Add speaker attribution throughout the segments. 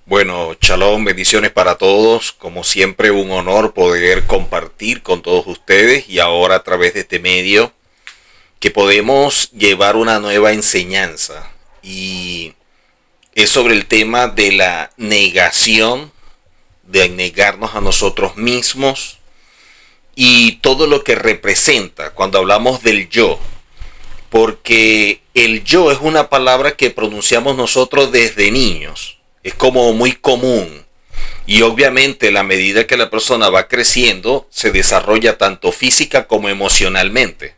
Speaker 1: Bueno, shalom, bendiciones para todos. Como siempre, un honor poder compartir con todos ustedes y ahora a través de este medio que podemos llevar una nueva enseñanza. Y es sobre el tema de la negación, de negarnos a nosotros mismos y todo lo que representa cuando hablamos del yo. Porque el yo es una palabra que pronunciamos nosotros desde niños. Es como muy común. Y obviamente a la medida que la persona va creciendo, se desarrolla tanto física como emocionalmente.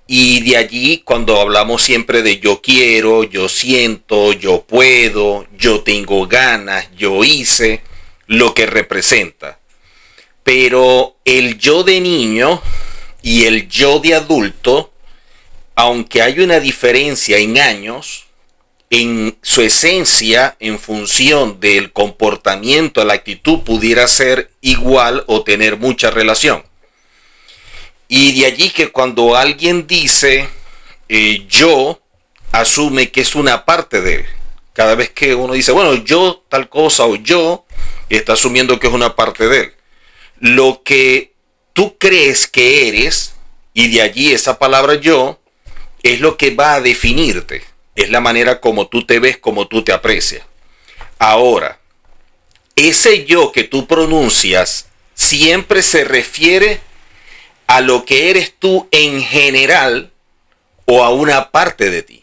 Speaker 1: Y de allí cuando hablamos siempre de yo quiero, yo siento, yo puedo, yo tengo ganas, yo hice, lo que representa. Pero el yo de niño y el yo de adulto, aunque hay una diferencia en años, en su esencia, en función del comportamiento, la actitud pudiera ser igual o tener mucha relación. Y de allí que cuando alguien dice yo, asume que es una parte de él. Cada vez que uno dice, bueno, yo tal cosa o yo, está asumiendo que es una parte de él. Lo que tú crees que eres, y de allí esa palabra yo, es lo que va a definirte. Es la manera como tú te ves, como tú te aprecias. Ahora, ese yo que tú pronuncias siempre se refiere a lo que eres tú en general o a una parte de ti.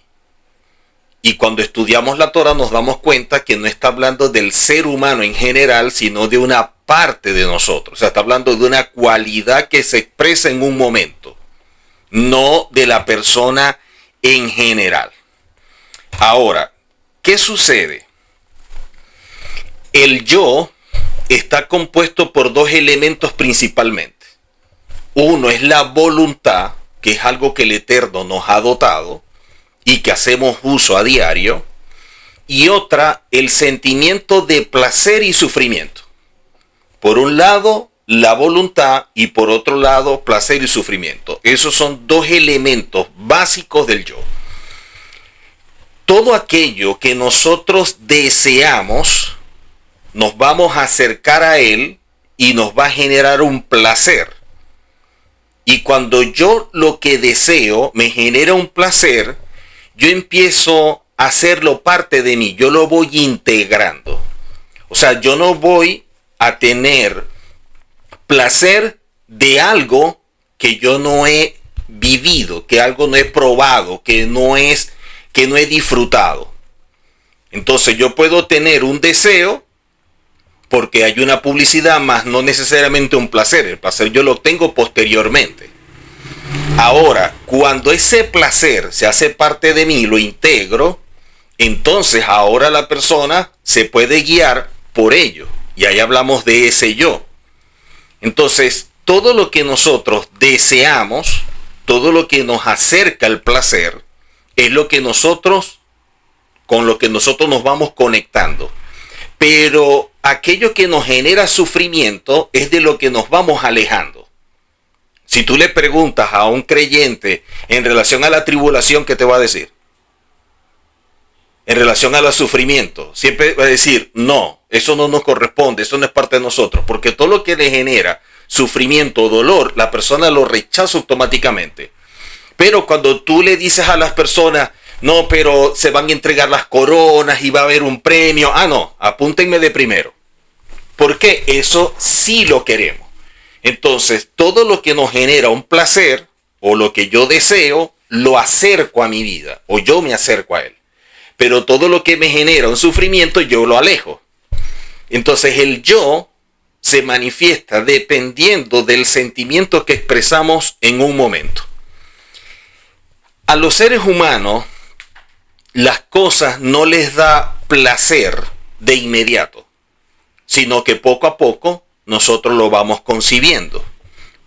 Speaker 1: Y cuando estudiamos la Torah nos damos cuenta que no está hablando del ser humano en general, sino de una parte de nosotros. O sea, está hablando de una cualidad que se expresa en un momento, no de la persona en general. Ahora, ¿qué sucede? El yo está compuesto por dos elementos principalmente. Uno es la voluntad, que es algo que el Eterno nos ha dotado y que hacemos uso a diario. Y otra, el sentimiento de placer y sufrimiento. Por un lado, la voluntad y por otro lado, placer y sufrimiento. Esos son dos elementos básicos del yo. Todo aquello que nosotros deseamos, nos vamos a acercar a él y nos va a generar un placer. Y cuando yo lo que deseo me genera un placer, yo empiezo a hacerlo parte de mí, yo lo voy integrando. O sea, yo no voy a tener placer de algo que yo no he vivido, que algo no he probado, que no he disfrutado. Entonces yo puedo tener un deseo porque hay una publicidad, más no necesariamente un placer. El placer yo lo obtengo posteriormente. Ahora, cuando ese placer se hace parte de mí, lo integro, entonces ahora la persona se puede guiar por ello. Y ahí hablamos de ese yo. Entonces, todo lo que nosotros deseamos, todo lo que nos acerca al placer, es lo que nosotros, con lo que nosotros nos vamos conectando. Pero aquello que nos genera sufrimiento es de lo que nos vamos alejando. Si tú le preguntas a un creyente en relación a la tribulación, ¿qué te va a decir? En relación al sufrimiento, siempre va a decir, no, eso no nos corresponde, eso no es parte de nosotros, porque todo lo que le genera sufrimiento o dolor, la persona lo rechaza automáticamente. Pero cuando tú le dices a las personas, no, pero se van a entregar las coronas y va a haber un premio. Ah, no, apúntenme de primero. Porque eso sí lo queremos. Entonces, todo lo que nos genera un placer o lo que yo deseo, lo acerco a mi vida o yo me acerco a él. Pero todo lo que me genera un sufrimiento, yo lo alejo. Entonces, el yo se manifiesta dependiendo del sentimiento que expresamos en un momento. A los seres humanos, las cosas no les da placer de inmediato, sino que poco a poco nosotros lo vamos concibiendo.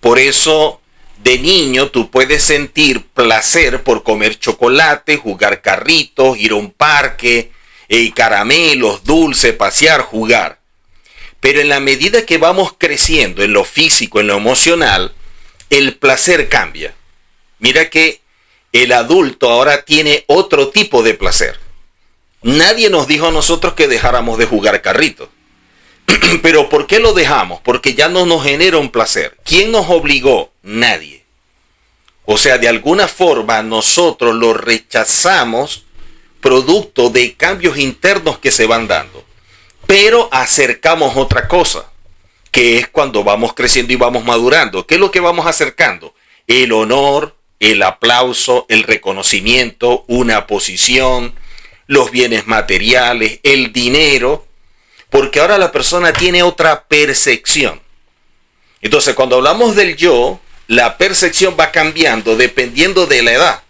Speaker 1: Por eso, de niño tú puedes sentir placer por comer chocolate, jugar carritos, ir a un parque, caramelos, dulce, pasear, jugar. Pero en la medida que vamos creciendo en lo físico, en lo emocional, el placer cambia. Mira que el adulto ahora tiene otro tipo de placer. Nadie nos dijo a nosotros que dejáramos de jugar carrito. Pero ¿por qué lo dejamos? Porque ya no nos genera un placer. ¿Quién nos obligó? Nadie. O sea, de alguna forma nosotros lo rechazamos producto de cambios internos que se van dando. Pero acercamos otra cosa, que es cuando vamos creciendo y vamos madurando. ¿Qué es lo que vamos acercando? El honor, el aplauso, el reconocimiento, una posición, los bienes materiales, el dinero, porque ahora la persona tiene otra percepción. Entonces, cuando hablamos del yo, la percepción va cambiando dependiendo de la edad,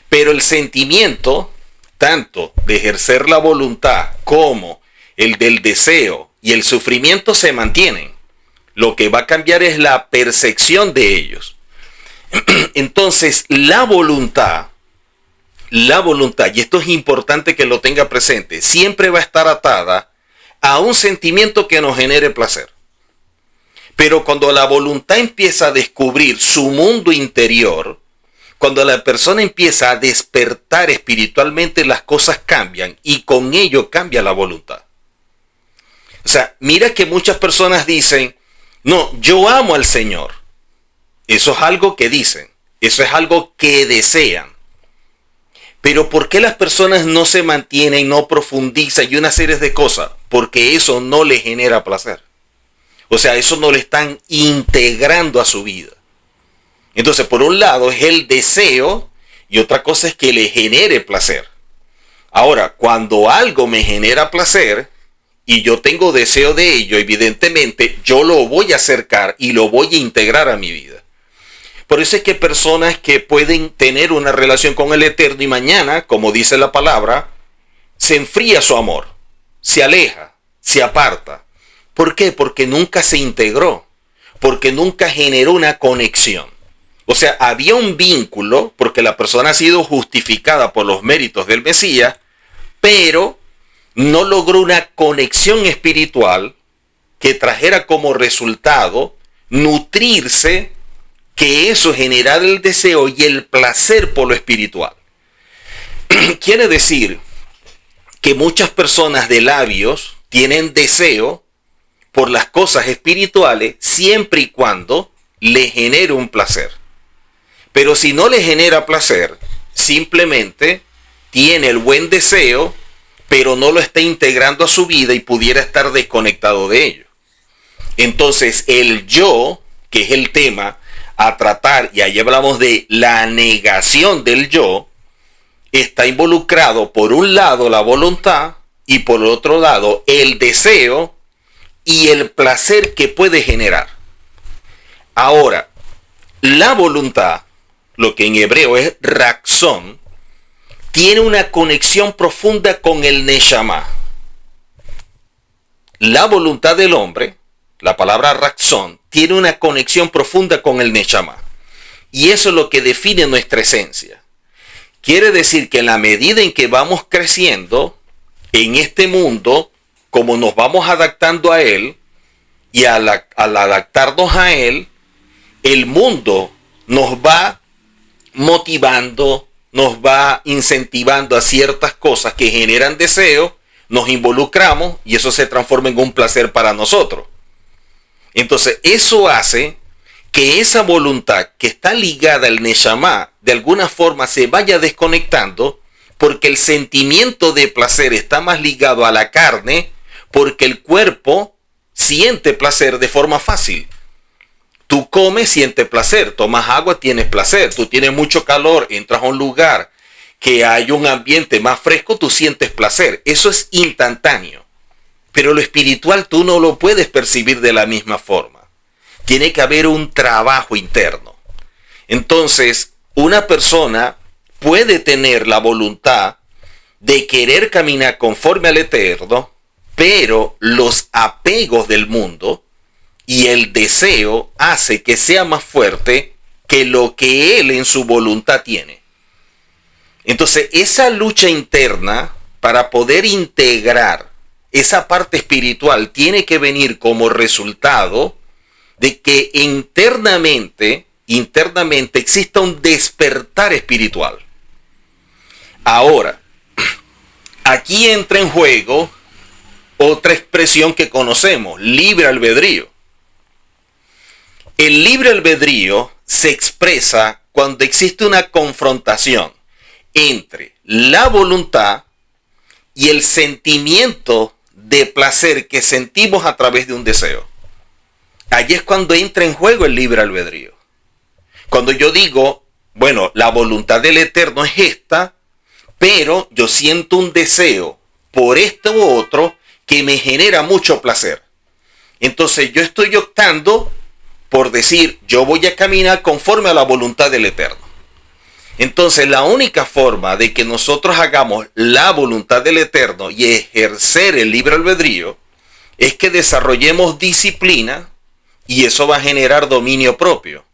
Speaker 1: pero el sentimiento, tanto de ejercer la voluntad como el del deseo y el sufrimiento se mantienen. Lo que va a cambiar es la percepción de ellos. Entonces, la voluntad, y esto es importante que lo tenga presente, siempre va a estar atada a un sentimiento que nos genere placer. Pero cuando la voluntad empieza a descubrir su mundo interior, cuando la persona empieza a despertar espiritualmente, las cosas cambian y con ello cambia la voluntad. O sea, mira que muchas personas dicen, no, yo amo al Señor. Eso es algo que dicen, eso es algo que desean. Pero ¿por qué las personas no se mantienen, no profundizan y una serie de cosas? Porque eso no les genera placer. O sea, eso no le están integrando a su vida. Entonces, por un lado es el deseo y otra cosa es que le genere placer. Ahora, cuando algo me genera placer y yo tengo deseo de ello, evidentemente yo lo voy a acercar y lo voy a integrar a mi vida. Por eso es que personas que pueden tener una relación con el Eterno y mañana, como dice la palabra, se enfría su amor, se aleja, se aparta. ¿Por qué? Porque nunca se integró, porque nunca generó una conexión. O sea, había un vínculo, porque la persona ha sido justificada por los méritos del Mesías, pero no logró una conexión espiritual que trajera como resultado nutrirse, que eso generara el deseo y el placer por lo espiritual. Quiere decir que muchas personas de labios tienen deseo por las cosas espirituales siempre y cuando le genere un placer. Pero si no le genera placer, simplemente tiene el buen deseo, pero no lo está integrando a su vida y pudiera estar desconectado de ello. Entonces el yo, que es el tema a tratar, y ahí hablamos de la negación del yo, está involucrado por un lado la voluntad y por otro lado el deseo y el placer que puede generar. Ahora, la voluntad, lo que en hebreo es ratzón, tiene una conexión profunda con el neshama. La voluntad del hombre, la palabra ratzón, tiene una conexión profunda con el neshama. Y eso es lo que define nuestra esencia. Quiere decir que en la medida en que vamos creciendo en este mundo, como nos vamos adaptando a él, y al adaptarnos a él, el mundo nos va motivando, nos va incentivando a ciertas cosas que generan deseo, nos involucramos y eso se transforma en un placer para nosotros. Entonces eso hace que esa voluntad que está ligada al neshama de alguna forma se vaya desconectando, porque el sentimiento de placer está más ligado a la carne, porque el cuerpo siente placer de forma fácil. Tú comes, sientes placer, tomas agua, tienes placer, tú tienes mucho calor, entras a un lugar que hay un ambiente más fresco, tú sientes placer. Eso es instantáneo. Pero lo espiritual tú no lo puedes percibir de la misma forma. Tiene que haber un trabajo interno. Entonces, una persona puede tener la voluntad de querer caminar conforme al Eterno, pero los apegos del mundo y el deseo hace que sea más fuerte que lo que él en su voluntad tiene. Entonces, esa lucha interna para poder integrar esa parte espiritual tiene que venir como resultado de que internamente exista un despertar espiritual. Ahora, Aquí entra en juego otra expresión que conocemos, libre albedrío. El libre albedrío se expresa cuando existe una confrontación entre la voluntad y el sentimiento de placer que sentimos a través de un deseo. Allí es cuando entra en juego el libre albedrío. Cuando yo digo, bueno, la voluntad del Eterno es esta, pero yo siento un deseo por esto u otro que me genera mucho placer. Entonces yo estoy optando por decir, yo voy a caminar conforme a la voluntad del Eterno. Entonces la única forma de que nosotros hagamos la voluntad del Eterno y ejercer el libre albedrío es que desarrollemos disciplina, y eso va a generar dominio propio.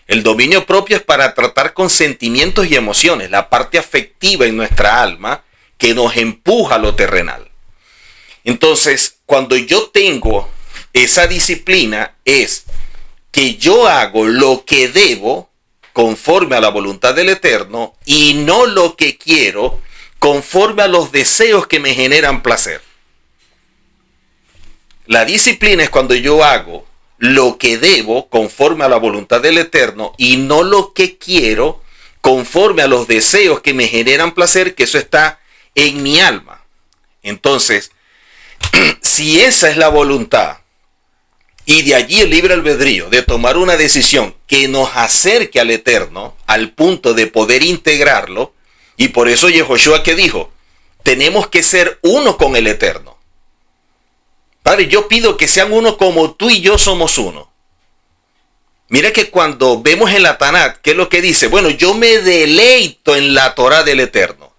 Speaker 1: El dominio propio es para tratar con sentimientos y emociones, la parte afectiva en nuestra alma que nos empuja a lo terrenal. Entonces, cuando yo tengo esa disciplina, es que yo hago lo que debo conforme a la voluntad del Eterno y no lo que quiero conforme a los deseos que me generan placer. La disciplina es cuando yo hago lo que debo conforme a la voluntad del Eterno y no lo que quiero conforme a los deseos que me generan placer, que eso está en mi alma. Entonces, si esa es la voluntad y de allí el libre albedrío de tomar una decisión que nos acerque al Eterno al punto de poder integrarlo, y por eso Yehoshua que dijo, tenemos que ser uno con el Eterno. Padre, yo pido que sean uno como tú y yo somos uno. Mira que cuando vemos en la Tanat, ¿qué es lo que dice? Bueno, yo me deleito en la Torah del Eterno.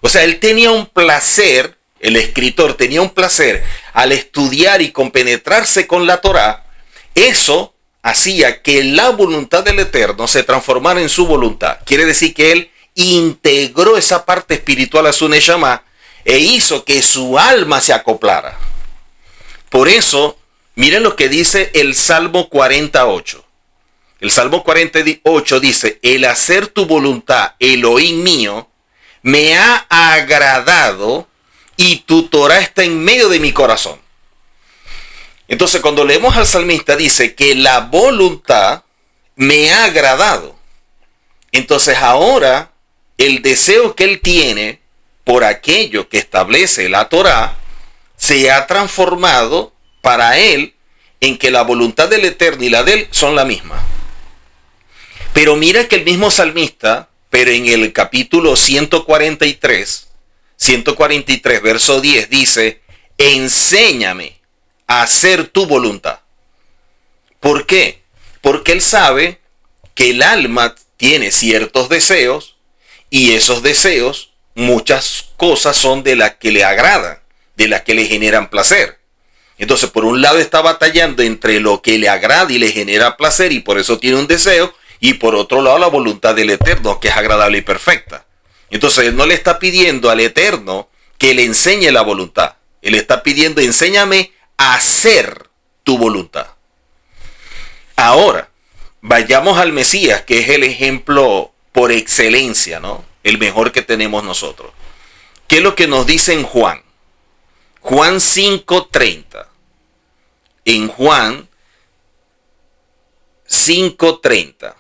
Speaker 1: O sea, él tenía un placer, el escritor tenía un placer al estudiar y compenetrarse con la Torah. Eso hacía que la voluntad del Eterno se transformara en su voluntad. Quiere decir que él integró esa parte espiritual a su Neshama e hizo que su alma se acoplara. Por eso, miren lo que dice el Salmo 48. El Salmo 48 dice, el hacer tu voluntad, Elohim mío, me ha agradado y tu Torah está en medio de mi corazón. Entonces, cuando leemos al salmista, dice que la voluntad me ha agradado. Entonces, ahora, el deseo que él tiene por aquello que establece la Torah, se ha transformado para él en que la voluntad del Eterno y la de él son la misma. Pero mira que el mismo salmista, pero en el capítulo 143, verso 10, dice, enséñame a hacer tu voluntad. ¿Por qué? Porque él sabe que el alma tiene ciertos deseos y esos deseos, muchas cosas son de las que le agradan, de las que le generan placer. Entonces, por un lado está batallando entre lo que le agrada y le genera placer y por eso tiene un deseo, y por otro lado la voluntad del Eterno, que es agradable y perfecta. Entonces, él no le está pidiendo al Eterno que le enseñe la voluntad. Él está pidiendo, enséñame a hacer tu voluntad. Ahora, vayamos al Mesías, que es el ejemplo por excelencia, ¿no? El mejor que tenemos nosotros. ¿Qué es lo que nos dice en Juan? Juan 5:30. En Juan 5:30.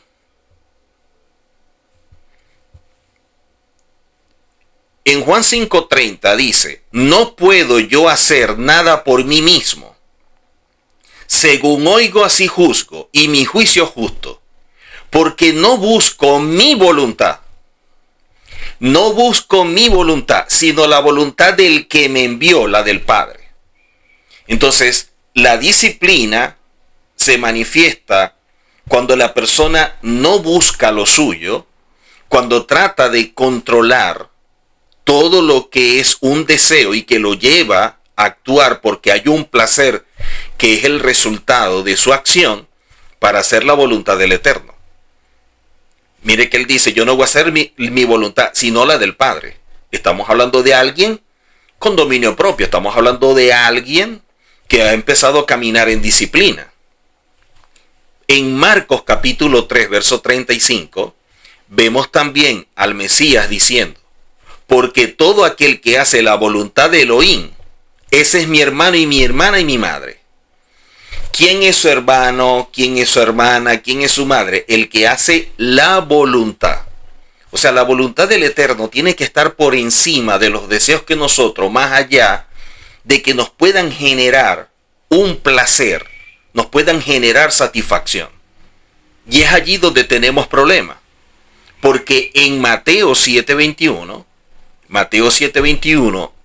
Speaker 1: En Juan 5:30 dice, no puedo yo hacer nada por mí mismo. Según oigo así juzgo, y mi juicio justo, porque no busco mi voluntad. No busco mi voluntad, sino la voluntad del que me envió, la del Padre. Entonces, la disciplina se manifiesta cuando la persona no busca lo suyo, cuando trata de controlar todo lo que es un deseo y que lo lleva a actuar porque hay un placer que es el resultado de su acción para hacer la voluntad del Eterno. Mire que él dice, yo no voy a hacer mi voluntad, sino la del Padre. Estamos hablando de alguien con dominio propio. Estamos hablando de alguien que ha empezado a caminar en disciplina. En Marcos capítulo 3, verso 35, vemos también al Mesías diciendo, porque todo aquel que hace la voluntad de Elohim, ese es mi hermano y mi hermana y mi madre. ¿Quién es su hermano? ¿Quién es su hermana? ¿Quién es su madre? El que hace la voluntad. O sea, la voluntad del Eterno tiene que estar por encima de los deseos que nosotros, más allá de que nos puedan generar un placer, nos puedan generar satisfacción. Y es allí donde tenemos problemas. Porque en Mateo 7:21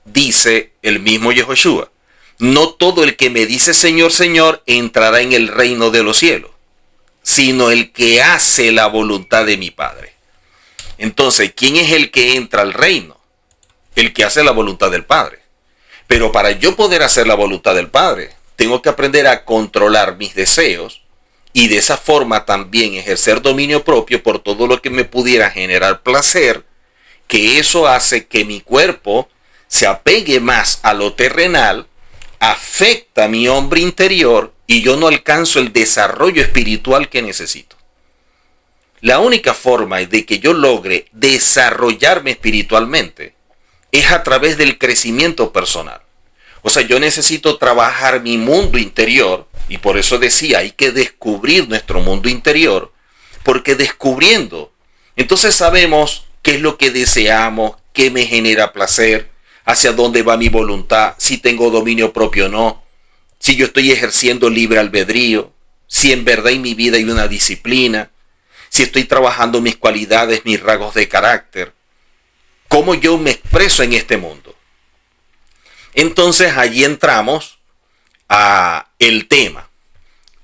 Speaker 1: dice el mismo Yehoshua: no todo el que me dice Señor, Señor entrará en el reino de los cielos, sino el que hace la voluntad de mi Padre. Entonces, ¿quién es el que entra al reino? El que hace la voluntad del Padre. Pero para yo poder hacer la voluntad del Padre, tengo que aprender a controlar mis deseos y de esa forma también ejercer dominio propio por todo lo que me pudiera generar placer, que eso hace que mi cuerpo se apegue más a lo terrenal, afecta a mi hombre interior y yo no alcanzo el desarrollo espiritual que necesito. La única forma de que yo logre desarrollarme espiritualmente es a través del crecimiento personal. O sea, yo necesito trabajar mi mundo interior, y por eso decía, hay que descubrir nuestro mundo interior, porque descubriendo, entonces sabemos qué es lo que deseamos, qué me genera placer, hacia dónde va mi voluntad, si tengo dominio propio o no, si yo estoy ejerciendo libre albedrío, si en verdad en mi vida hay una disciplina, si estoy trabajando mis cualidades, mis rasgos de carácter, cómo yo me expreso en este mundo. Entonces allí entramos a el tema,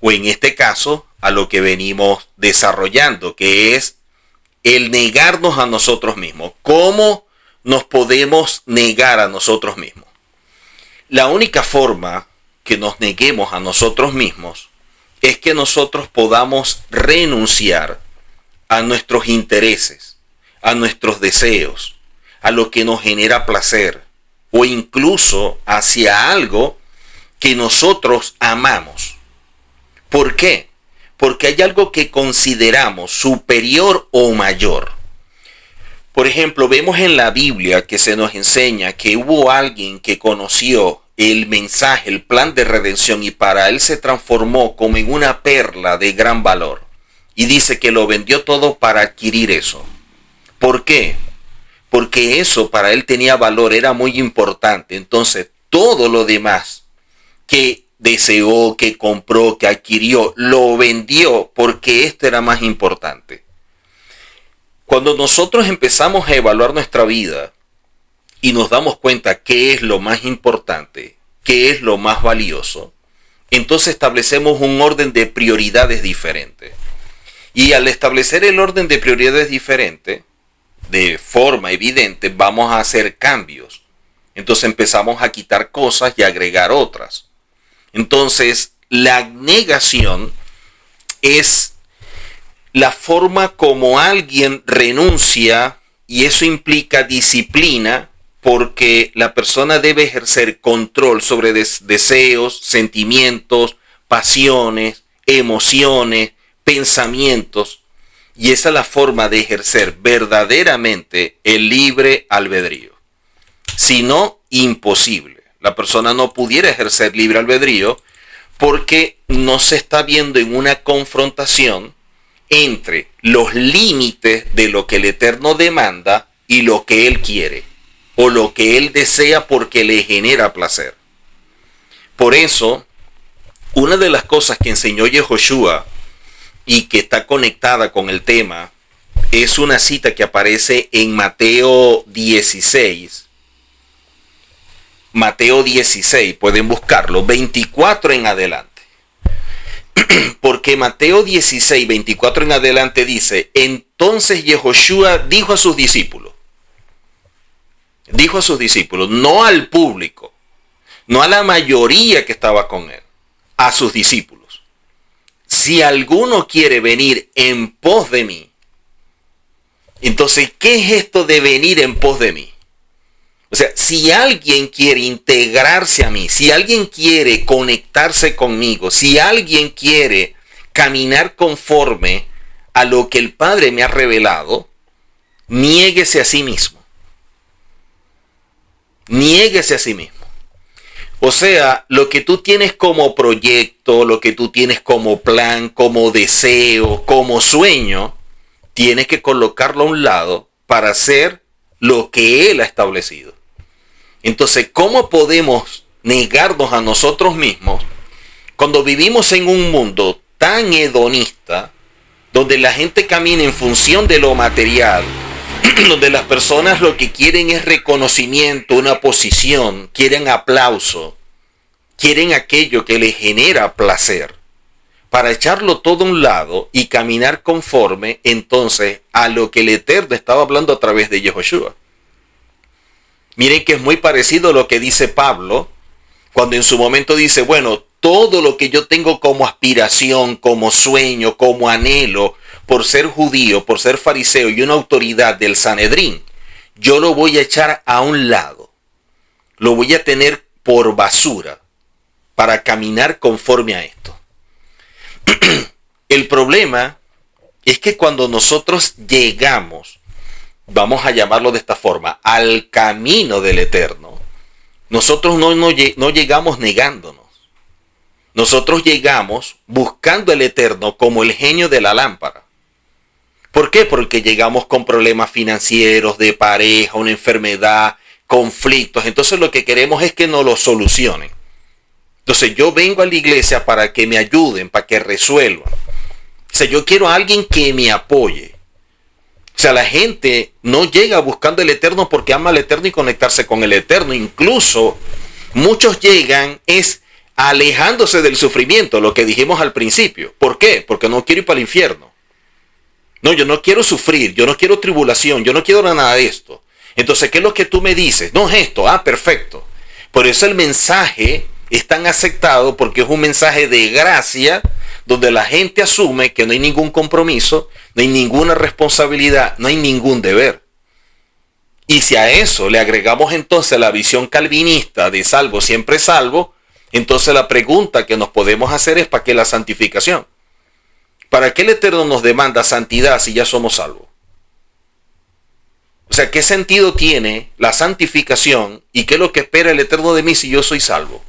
Speaker 1: o en este caso a lo que venimos desarrollando, que es el negarnos a nosotros mismos. ¿Cómo nos podemos negar a nosotros mismos? La única forma que nos neguemos a nosotros mismos es que nosotros podamos renunciar a nuestros intereses, a nuestros deseos, a lo que nos genera placer, o incluso hacia algo que nosotros amamos. ¿Por qué? Porque hay algo que consideramos superior o mayor. Por ejemplo, vemos en la Biblia que se nos enseña que hubo alguien que conoció el mensaje, el plan de redención, y para él se transformó como en una perla de gran valor. Y dice que lo vendió todo para adquirir eso. ¿Por qué? Porque eso para él tenía valor, era muy importante. Entonces, todo lo demás que deseó, que compró, que adquirió, lo vendió porque esto era más importante. Cuando nosotros empezamos a evaluar nuestra vida y nos damos cuenta qué es lo más importante, qué es lo más valioso, entonces establecemos un orden de prioridades diferente. Y al establecer el orden de prioridades diferente, de forma evidente, vamos a hacer cambios. Entonces empezamos a quitar cosas y agregar otras. Entonces, la negación es la forma como alguien renuncia, y eso implica disciplina, porque la persona debe ejercer control sobre deseos, sentimientos, pasiones, emociones, pensamientos, y esa es la forma de ejercer verdaderamente el libre albedrío. Si no, imposible. La persona no pudiera ejercer libre albedrío porque no se está viendo en una confrontación entre los límites de lo que el Eterno demanda y lo que Él quiere, o lo que Él desea porque le genera placer. Por eso, una de las cosas que enseñó Yehoshua y que está conectada con el tema es una cita que aparece en Mateo 16. Mateo 16, pueden buscarlo, 24 en adelante. Porque Mateo 16, 24 en adelante dice: entonces Yehoshua dijo a sus discípulos, no al público, no a la mayoría que estaba con él, a sus discípulos: si alguno quiere venir en pos de mí. Entonces, ¿qué es esto de venir en pos de mí? O sea, si alguien quiere integrarse a mí, si alguien quiere conectarse conmigo, si alguien quiere caminar conforme a lo que el Padre me ha revelado, niéguese a sí mismo. Niéguese a sí mismo. O sea, lo que tú tienes como proyecto, lo que tú tienes como plan, como deseo, como sueño, tienes que colocarlo a un lado para hacer lo que Él ha establecido. Entonces, ¿cómo podemos negarnos a nosotros mismos cuando vivimos en un mundo tan hedonista, donde la gente camina en función de lo material, donde las personas lo que quieren es reconocimiento, una posición, quieren aplauso, quieren aquello que les genera placer, para echarlo todo a un lado y caminar conforme entonces a lo que el Eterno estaba hablando a través de Yehoshua? Miren que es muy parecido a lo que dice Pablo cuando en su momento dice, bueno, todo lo que yo tengo como aspiración, como sueño, como anhelo, por ser judío, por ser fariseo y una autoridad del Sanedrín, yo lo voy a echar a un lado. Lo voy a tener por basura para caminar conforme a esto. El problema es que cuando nosotros llegamos, vamos a llamarlo de esta forma, al camino del Eterno, nosotros no llegamos negándonos. Nosotros llegamos buscando al Eterno como el genio de la lámpara. ¿Por qué? Porque llegamos con problemas financieros, de pareja, una enfermedad, conflictos. Entonces lo que queremos es que nos lo solucionen. Entonces yo vengo a la iglesia para que me ayuden, para que resuelvan. O sea, yo quiero a alguien que me apoye. O sea, la gente no llega buscando el Eterno porque ama al Eterno y conectarse con el Eterno. Incluso muchos llegan alejándose del sufrimiento, lo que dijimos al principio. ¿Por qué? Porque no quiero ir para el infierno. No, yo no quiero sufrir, yo no quiero tribulación, yo no quiero nada de esto. Entonces, ¿qué es lo que tú me dices? No es esto, perfecto. Por eso el mensaje es tan aceptado, porque es un mensaje de gracia, donde la gente asume que no hay ningún compromiso, no hay ninguna responsabilidad, no hay ningún deber. Y si a eso le agregamos entonces la visión calvinista de salvo siempre salvo, entonces la pregunta que nos podemos hacer es ¿para qué la santificación? ¿Para qué el Eterno nos demanda santidad si ya somos salvos? O sea, ¿qué sentido tiene la santificación y qué es lo que espera el Eterno de mí si yo soy salvo?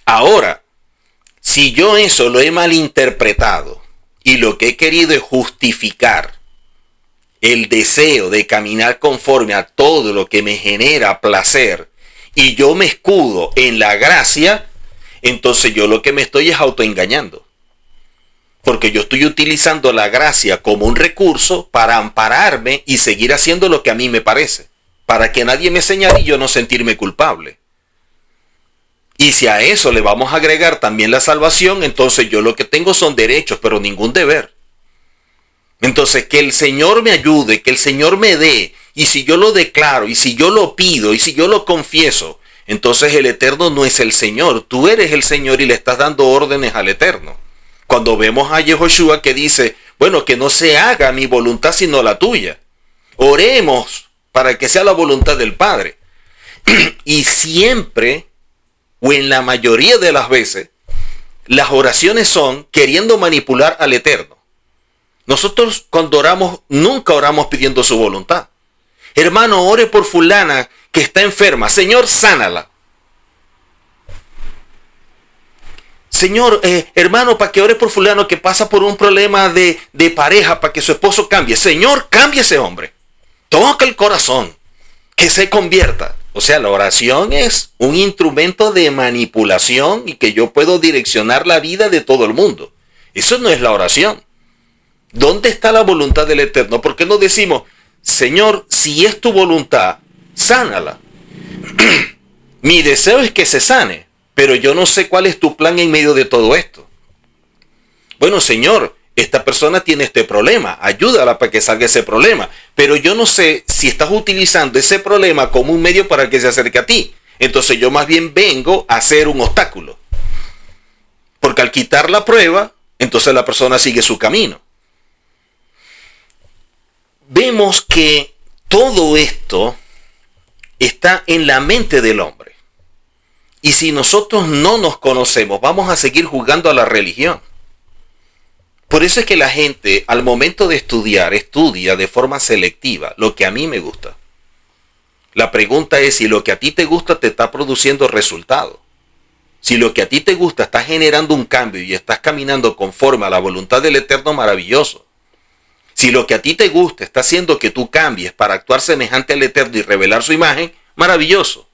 Speaker 1: Ahora, si yo eso lo he malinterpretado y lo que he querido es justificar el deseo de caminar conforme a todo lo que me genera placer y yo me escudo en la gracia, entonces yo lo que me estoy es autoengañando. Porque yo estoy utilizando la gracia como un recurso para ampararme y seguir haciendo lo que a mí me parece. Para que nadie me señale y yo no sentirme culpable. Y si a eso le vamos a agregar también la salvación, entonces yo lo que tengo son derechos, pero ningún deber. Entonces que el Señor me ayude, que el Señor me dé. Y si yo lo declaro, y si yo lo pido, y si yo lo confieso, entonces el Eterno no es el Señor. Tú eres el Señor y le estás dando órdenes al Eterno. Cuando vemos a Yehoshua que dice, bueno, que no se haga mi voluntad sino la tuya. Oremos para que sea la voluntad del Padre. Y siempre, o en la mayoría de las veces, las oraciones son queriendo manipular al Eterno. Nosotros cuando oramos, nunca oramos pidiendo su voluntad. Hermano, ore por fulana que está enferma. Señor, sánala. Señor, hermano, para que ore por fulano que pasa por un problema de pareja, para que su esposo cambie. Señor, cambie ese hombre. Toca el corazón, que se convierta. O sea, la oración es un instrumento de manipulación y que yo puedo direccionar la vida de todo el mundo. Eso no es la oración. ¿Dónde está la voluntad del Eterno? ¿Por qué no decimos, Señor, si es tu voluntad, sánala? Mi deseo es que se sane. Pero yo no sé cuál es tu plan en medio de todo esto. Bueno, Señor, esta persona tiene este problema. Ayúdala para que salga ese problema. Pero yo no sé si estás utilizando ese problema como un medio para que se acerque a ti. Entonces yo más bien vengo a ser un obstáculo. Porque al quitar la prueba, entonces la persona sigue su camino. Vemos que todo esto está en la mente del hombre. Y si nosotros no nos conocemos, vamos a seguir jugando a la religión. Por eso es que la gente, al momento de estudiar, estudia de forma selectiva lo que a mí me gusta. La pregunta es si lo que a ti te gusta te está produciendo resultados. Si lo que a ti te gusta está generando un cambio y estás caminando conforme a la voluntad del Eterno, maravilloso. Si lo que a ti te gusta está haciendo que tú cambies para actuar semejante al Eterno y revelar su imagen, maravilloso.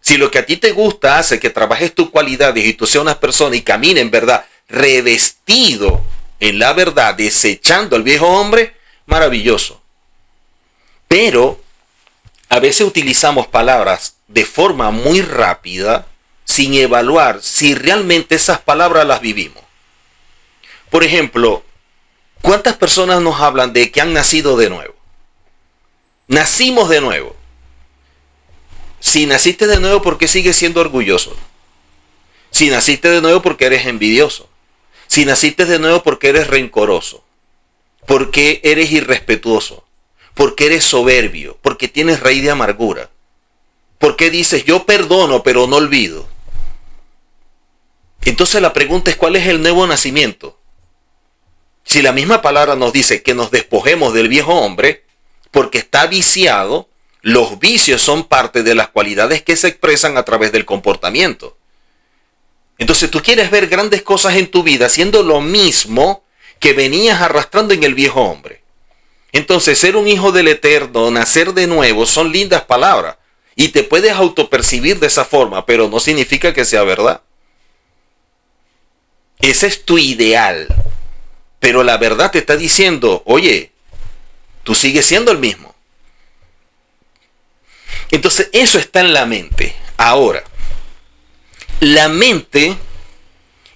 Speaker 1: Si lo que a ti te gusta hace que trabajes tus cualidades y tú seas una persona y camine en verdad revestido en la verdad, desechando al viejo hombre, maravilloso. Pero a veces utilizamos palabras de forma muy rápida sin evaluar si realmente esas palabras las vivimos. Por ejemplo, ¿cuántas personas nos hablan de que han nacido de nuevo? Nacimos de nuevo. Si naciste de nuevo, ¿por qué sigues siendo orgulloso? Si naciste de nuevo, ¿por qué eres envidioso? Si naciste de nuevo, ¿por qué eres rencoroso? ¿Por qué eres irrespetuoso? ¿Por qué eres soberbio? ¿Por qué tienes raíz de amargura? ¿Por qué dices yo perdono pero no olvido? Entonces la pregunta es, ¿cuál es el nuevo nacimiento? Si la misma palabra nos dice que nos despojemos del viejo hombre porque está viciado, los vicios son parte de las cualidades que se expresan a través del comportamiento. Entonces tú quieres ver grandes cosas en tu vida haciendo lo mismo que venías arrastrando en el viejo hombre. Entonces ser un hijo del Eterno, nacer de nuevo, son lindas palabras. Y te puedes autopercibir de esa forma, pero no significa que sea verdad. Ese es tu ideal. Pero la verdad te está diciendo, oye, tú sigues siendo el mismo. Entonces eso está en la mente. Ahora, la mente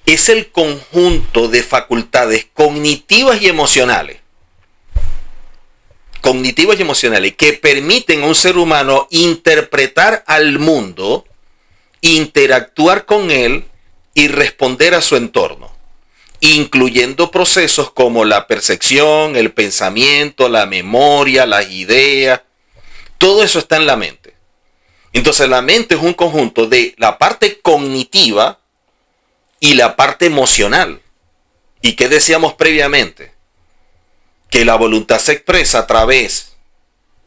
Speaker 1: es el conjunto de facultades cognitivas y emocionales. Cognitivas y emocionales que permiten a un ser humano interpretar al mundo, interactuar con él y responder a su entorno, incluyendo procesos como la percepción, el pensamiento, la memoria, las ideas. Todo eso está en la mente. Entonces la mente es un conjunto de la parte cognitiva y la parte emocional. ¿Y qué decíamos previamente? Que la voluntad se expresa a través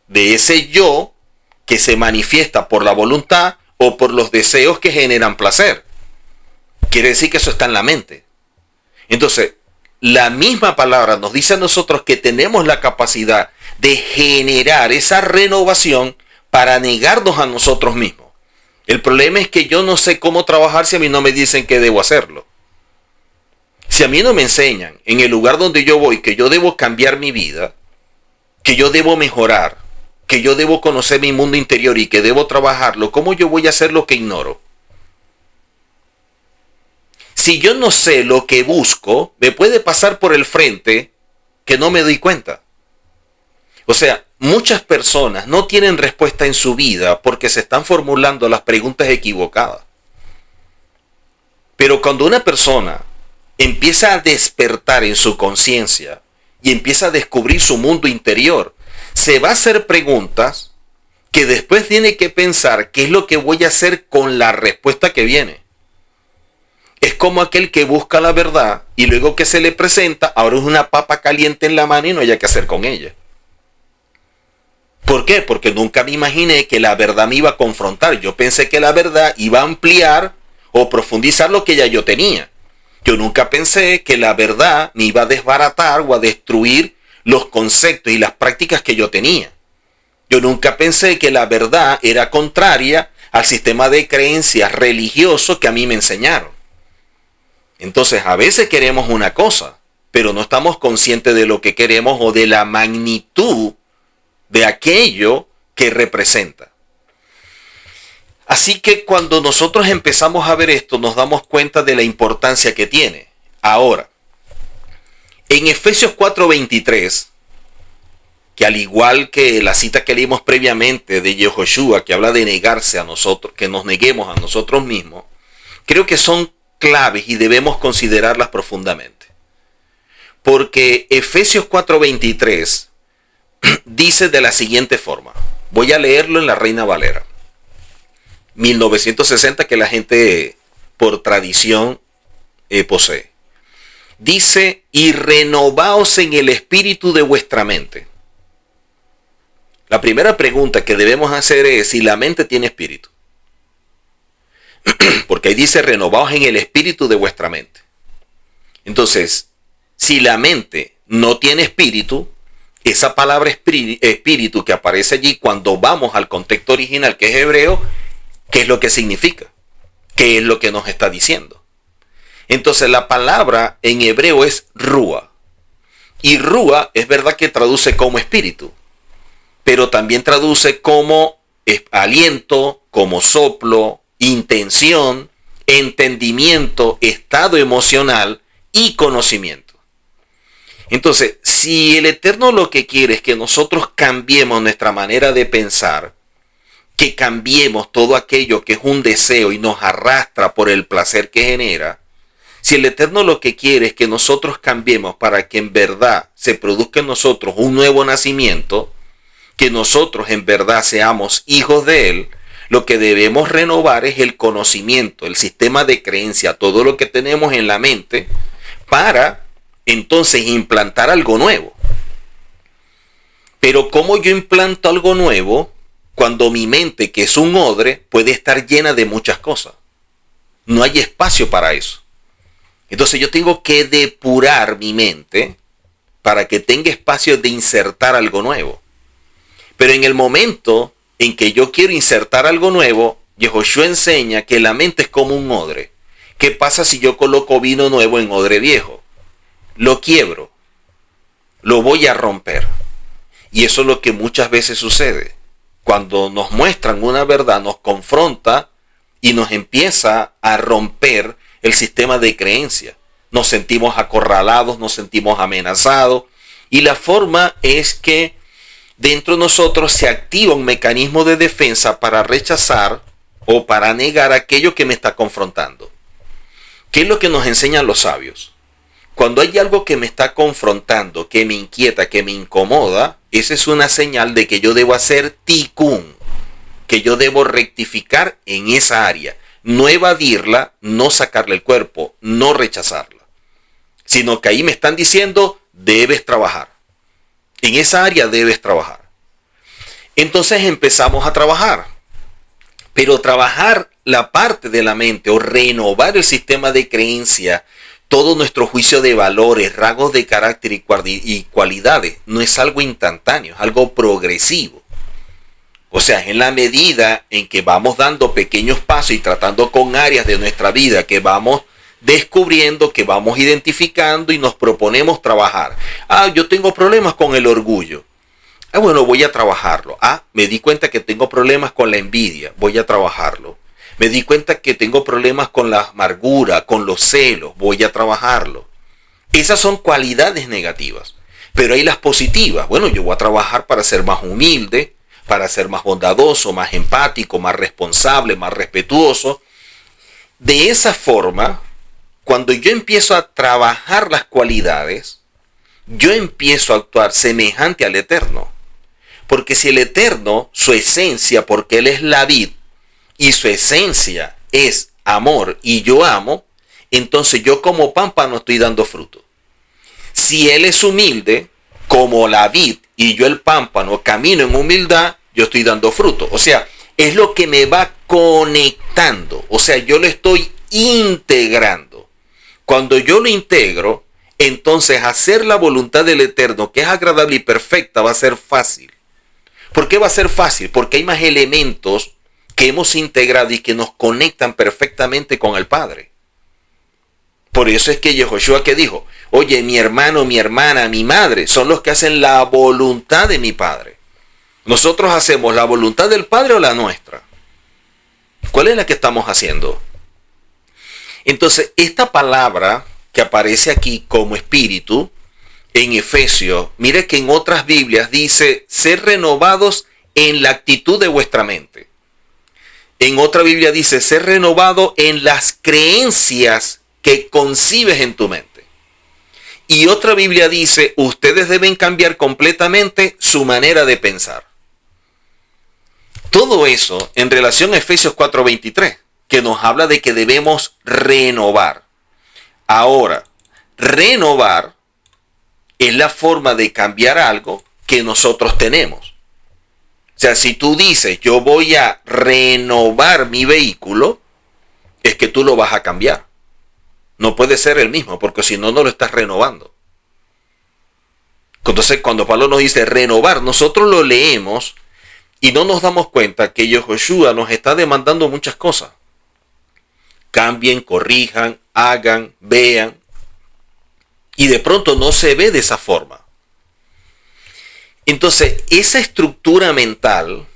Speaker 1: de ese yo que se manifiesta por la voluntad o por los deseos que generan placer. Quiere decir que eso está en la mente. Entonces, la misma palabra nos dice a nosotros que tenemos la capacidad de generar esa renovación para negarnos a nosotros mismos. El problema es que yo no sé cómo trabajar si a mí no me dicen que debo hacerlo. Si a mí no me enseñan en el lugar donde yo voy que yo debo cambiar mi vida, que yo debo mejorar, que yo debo conocer mi mundo interior y que debo trabajarlo, ¿cómo yo voy a hacer lo que ignoro? Si yo no sé lo que busco, me puede pasar por el frente que no me doy cuenta. O sea, muchas personas no tienen respuesta en su vida porque se están formulando las preguntas equivocadas. Pero cuando una persona empieza a despertar en su conciencia y empieza a descubrir su mundo interior, se va a hacer preguntas que después tiene que pensar qué es lo que voy a hacer con la respuesta que viene. Es como aquel que busca la verdad y luego que se le presenta, ahora es una papa caliente en la mano y no hay qué hacer con ella. ¿Por qué? Porque nunca me imaginé que la verdad me iba a confrontar. Yo pensé que la verdad iba a ampliar o profundizar lo que ya yo tenía. Yo nunca pensé que la verdad me iba a desbaratar o a destruir los conceptos y las prácticas que yo tenía. Yo nunca pensé que la verdad era contraria al sistema de creencias religioso que a mí me enseñaron. Entonces, a veces queremos una cosa, pero no estamos conscientes de lo que queremos o de la magnitud de aquello que representa. Así que cuando nosotros empezamos a ver esto, nos damos cuenta de la importancia que tiene. Ahora, en Efesios 4:23, que al igual que la cita que leímos previamente de Yehoshua, que habla de negarse a nosotros, que nos neguemos a nosotros mismos, creo que son claves y debemos considerarlas profundamente. Porque Efesios 4:23 dice de la siguiente forma. Voy a leerlo en la Reina Valera 1960, que la gente por tradición posee. Dice, y renovaos en el espíritu de vuestra mente. La primera pregunta que debemos hacer es si la mente tiene espíritu. Porque ahí dice renovados en el espíritu de vuestra mente. Entonces, si la mente no tiene espíritu, esa palabra espíritu que aparece allí cuando vamos al contexto original que es hebreo, ¿qué es lo que significa? ¿Qué es lo que nos está diciendo? Entonces la palabra en hebreo es rúa. Y rúa es verdad que traduce como espíritu, pero también traduce como aliento, como soplo, intención, entendimiento, estado emocional y conocimiento. Entonces, si el Eterno lo que quiere es que nosotros cambiemos nuestra manera de pensar, que cambiemos todo aquello que es un deseo y nos arrastra por el placer que genera, si el Eterno lo que quiere es que nosotros cambiemos para que en verdad se produzca en nosotros un nuevo nacimiento, que nosotros en verdad seamos hijos de Él, lo que debemos renovar es el conocimiento, el sistema de creencia, todo lo que tenemos en la mente, para entonces implantar algo nuevo. Pero ¿cómo yo implanto algo nuevo cuando mi mente, que es un odre, puede estar llena de muchas cosas? No hay espacio para eso. Entonces yo tengo que depurar mi mente para que tenga espacio de insertar algo nuevo. Pero en el momento en que yo quiero insertar algo nuevo, Yehoshua enseña que la mente es como un odre. ¿Qué pasa si yo coloco vino nuevo en odre viejo? Lo quiebro, lo voy a romper. Y eso es lo que muchas veces sucede. Cuando nos muestran una verdad, nos confronta y nos empieza a romper el sistema de creencia. Nos sentimos acorralados, nos sentimos amenazados. Y la forma es que dentro de nosotros se activa un mecanismo de defensa para rechazar o para negar aquello que me está confrontando. ¿Qué es lo que nos enseñan los sabios? Cuando hay algo que me está confrontando, que me inquieta, que me incomoda, esa es una señal de que yo debo hacer tikkun, que yo debo rectificar en esa área. No evadirla, no sacarle el cuerpo, no rechazarla. Sino que ahí me están diciendo, debes trabajar. En esa área debes trabajar. Entonces empezamos a trabajar. Pero trabajar la parte de la mente o renovar el sistema de creencia, todo nuestro juicio de valores, rasgos de carácter y cualidades, no es algo instantáneo, es algo progresivo. O sea, en la medida en que vamos dando pequeños pasos y tratando con áreas de nuestra vida que vamos descubriendo, que vamos identificando y nos proponemos trabajar. Yo tengo problemas con el orgullo. Bueno, voy a trabajarlo. Me di cuenta que tengo problemas con la envidia. Voy a trabajarlo. Me di cuenta que tengo problemas con la amargura, con los celos. Voy a trabajarlo. Esas son cualidades negativas. Pero hay las positivas. Bueno, yo voy a trabajar para ser más humilde, para ser más bondadoso, más empático, más responsable, más respetuoso. De esa forma, cuando yo empiezo a trabajar las cualidades, yo empiezo a actuar semejante al Eterno. Porque si el Eterno, su esencia, porque Él es la vid, y su esencia es amor, y yo amo, entonces yo como pámpano estoy dando fruto. Si Él es humilde, como la vid, y yo el pámpano camino en humildad, yo estoy dando fruto. O sea, es lo que me va conectando. O sea, yo lo estoy integrando. Cuando yo lo integro, entonces hacer la voluntad del Eterno, que es agradable y perfecta, va a ser fácil. ¿Por qué va a ser fácil? Porque hay más elementos que hemos integrado y que nos conectan perfectamente con el Padre. Por eso es que Yehoshua que dijo, oye, mi hermano, mi hermana, mi madre, son los que hacen la voluntad de mi Padre. ¿Nosotros hacemos la voluntad del Padre o la nuestra? ¿Cuál es la que estamos haciendo? Entonces, esta palabra que aparece aquí como espíritu, en Efesios, mire que en otras Biblias dice, ser renovados en la actitud de vuestra mente. En otra Biblia dice, ser renovado en las creencias que concibes en tu mente. Y otra Biblia dice, ustedes deben cambiar completamente su manera de pensar. Todo eso en relación a Efesios 4:23, que nos habla de que debemos renovar. Ahora, renovar es la forma de cambiar algo que nosotros tenemos. sea, si tú dices, yo voy a renovar mi vehículo, es que tú lo vas a cambiar. No puede ser el mismo, porque si no, no lo estás renovando. Entonces, cuando Pablo nos dice renovar, nosotros lo leemos y no nos damos cuenta que Yahushua nos está demandando muchas cosas. Cambien, corrijan, hagan, vean. Y de pronto no se ve de esa forma. Entonces, esa estructura mental,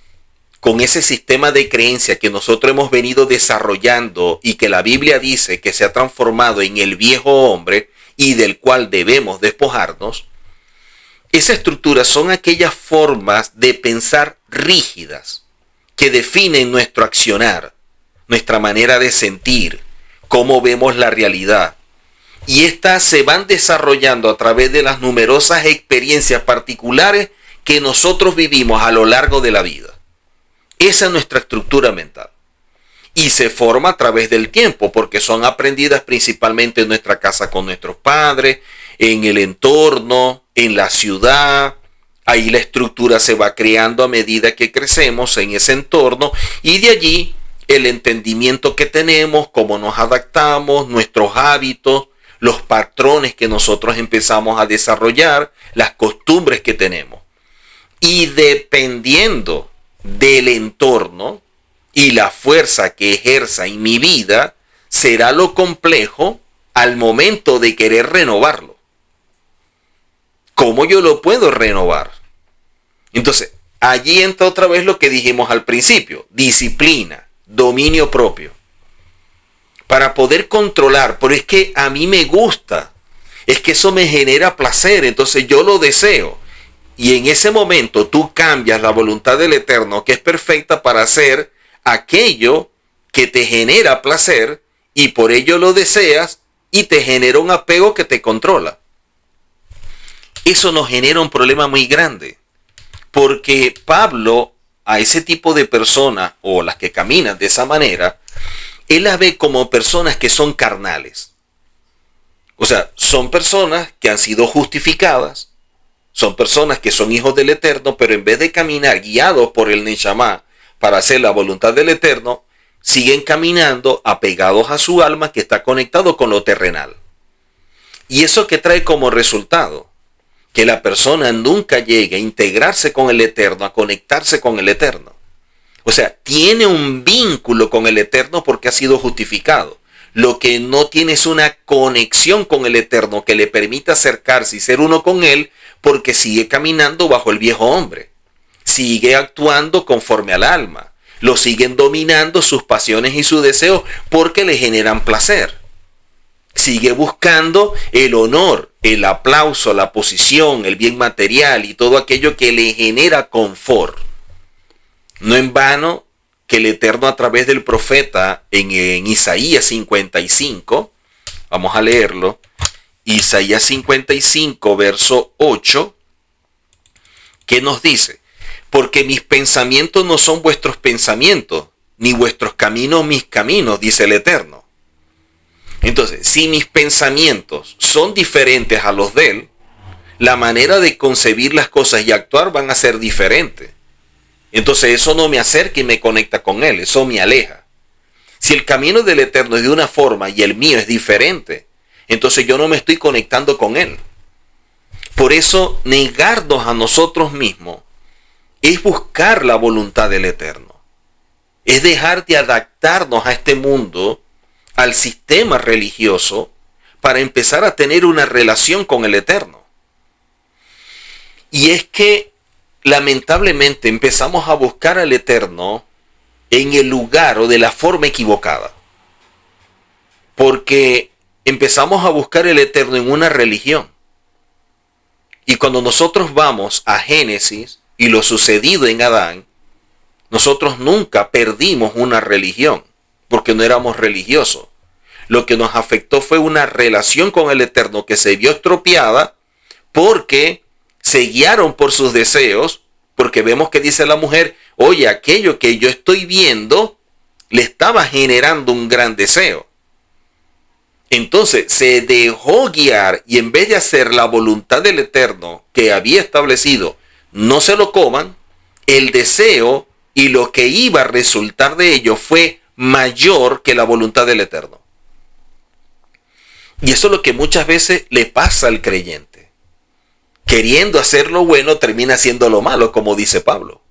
Speaker 1: con ese sistema de creencia que nosotros hemos venido desarrollando y que la Biblia dice que se ha transformado en el viejo hombre y del cual debemos despojarnos, esa estructura son aquellas formas de pensar rígidas que definen nuestro accionar, nuestra manera de sentir, cómo vemos la realidad. Y estas se van desarrollando a través de las numerosas experiencias particulares que nosotros vivimos a lo largo de la vida. Esa es nuestra estructura mental. Y se forma a través del tiempo, porque son aprendidas principalmente en nuestra casa con nuestros padres, en el entorno, en la ciudad. Ahí la estructura se va creando a medida que crecemos en ese entorno, y de allí el entendimiento que tenemos, cómo nos adaptamos, nuestros hábitos, los patrones que nosotros empezamos a desarrollar, las costumbres que tenemos. Y dependiendo del entorno y la fuerza que ejerza en mi vida, será lo complejo al momento de querer renovarlo. ¿Cómo yo lo puedo renovar? Entonces, allí entra otra vez lo que dijimos al principio: disciplina, dominio propio. Para poder controlar, pero es que a mí me gusta, es que eso me genera placer, entonces yo lo deseo. Y en ese momento tú cambias la voluntad del Eterno, que es perfecta, para hacer aquello que te genera placer, y por ello lo deseas, y te genera un apego que te controla. Eso nos genera un problema muy grande, porque Pablo a ese tipo de personas, o las que caminan de esa manera, él las ve como personas que son carnales. O sea, son personas que han sido justificadas, son personas que son hijos del Eterno, pero en vez de caminar guiados por el Neshama para hacer la voluntad del Eterno, siguen caminando apegados a su alma, que está conectado con lo terrenal. ¿Y eso qué trae como resultado? Que la persona nunca llegue a integrarse con el Eterno, a conectarse con el Eterno. O sea, tiene un vínculo con el Eterno porque ha sido justificado. Lo que no tiene es una conexión con el Eterno que le permita acercarse y ser uno con Él, porque sigue caminando bajo el viejo hombre. Sigue actuando conforme al alma. Lo siguen dominando sus pasiones y sus deseos porque le generan placer. Sigue buscando el honor, el aplauso, la posición, el bien material y todo aquello que le genera confort. No en vano que el Eterno, a través del profeta en Isaías 55, vamos a leerlo, Isaías 55, verso 8, que nos dice: porque mis pensamientos no son vuestros pensamientos, ni vuestros caminos mis caminos, dice el Eterno. Entonces, si mis pensamientos son diferentes a los de Él, la manera de concebir las cosas y actuar van a ser diferentes. Entonces eso no me acerca y me conecta con Él, eso me aleja. Si el camino del Eterno es de una forma y el mío es diferente, entonces yo no me estoy conectando con Él. Por eso negarnos a nosotros mismos es buscar la voluntad del Eterno. Es dejar de adaptarnos a este mundo, al sistema religioso, para empezar a tener una relación con el Eterno. Y es que lamentablemente empezamos a buscar al Eterno en el lugar o de la forma equivocada. Porque empezamos a buscar el Eterno en una religión. Y cuando nosotros vamos a Génesis y lo sucedido en Adán, nosotros nunca perdimos una religión, porque no éramos religiosos. Lo que nos afectó fue una relación con el Eterno que se vio estropeada porque se guiaron por sus deseos, porque vemos que dice la mujer: oye, aquello que yo estoy viendo le estaba generando un gran deseo. Entonces se dejó guiar, y en vez de hacer la voluntad del Eterno que había establecido, no se lo coman, el deseo y lo que iba a resultar de ello fue mayor que la voluntad del Eterno. Y eso es lo que muchas veces le pasa al creyente. Queriendo hacer lo bueno, termina haciendo lo malo, como dice Pablo.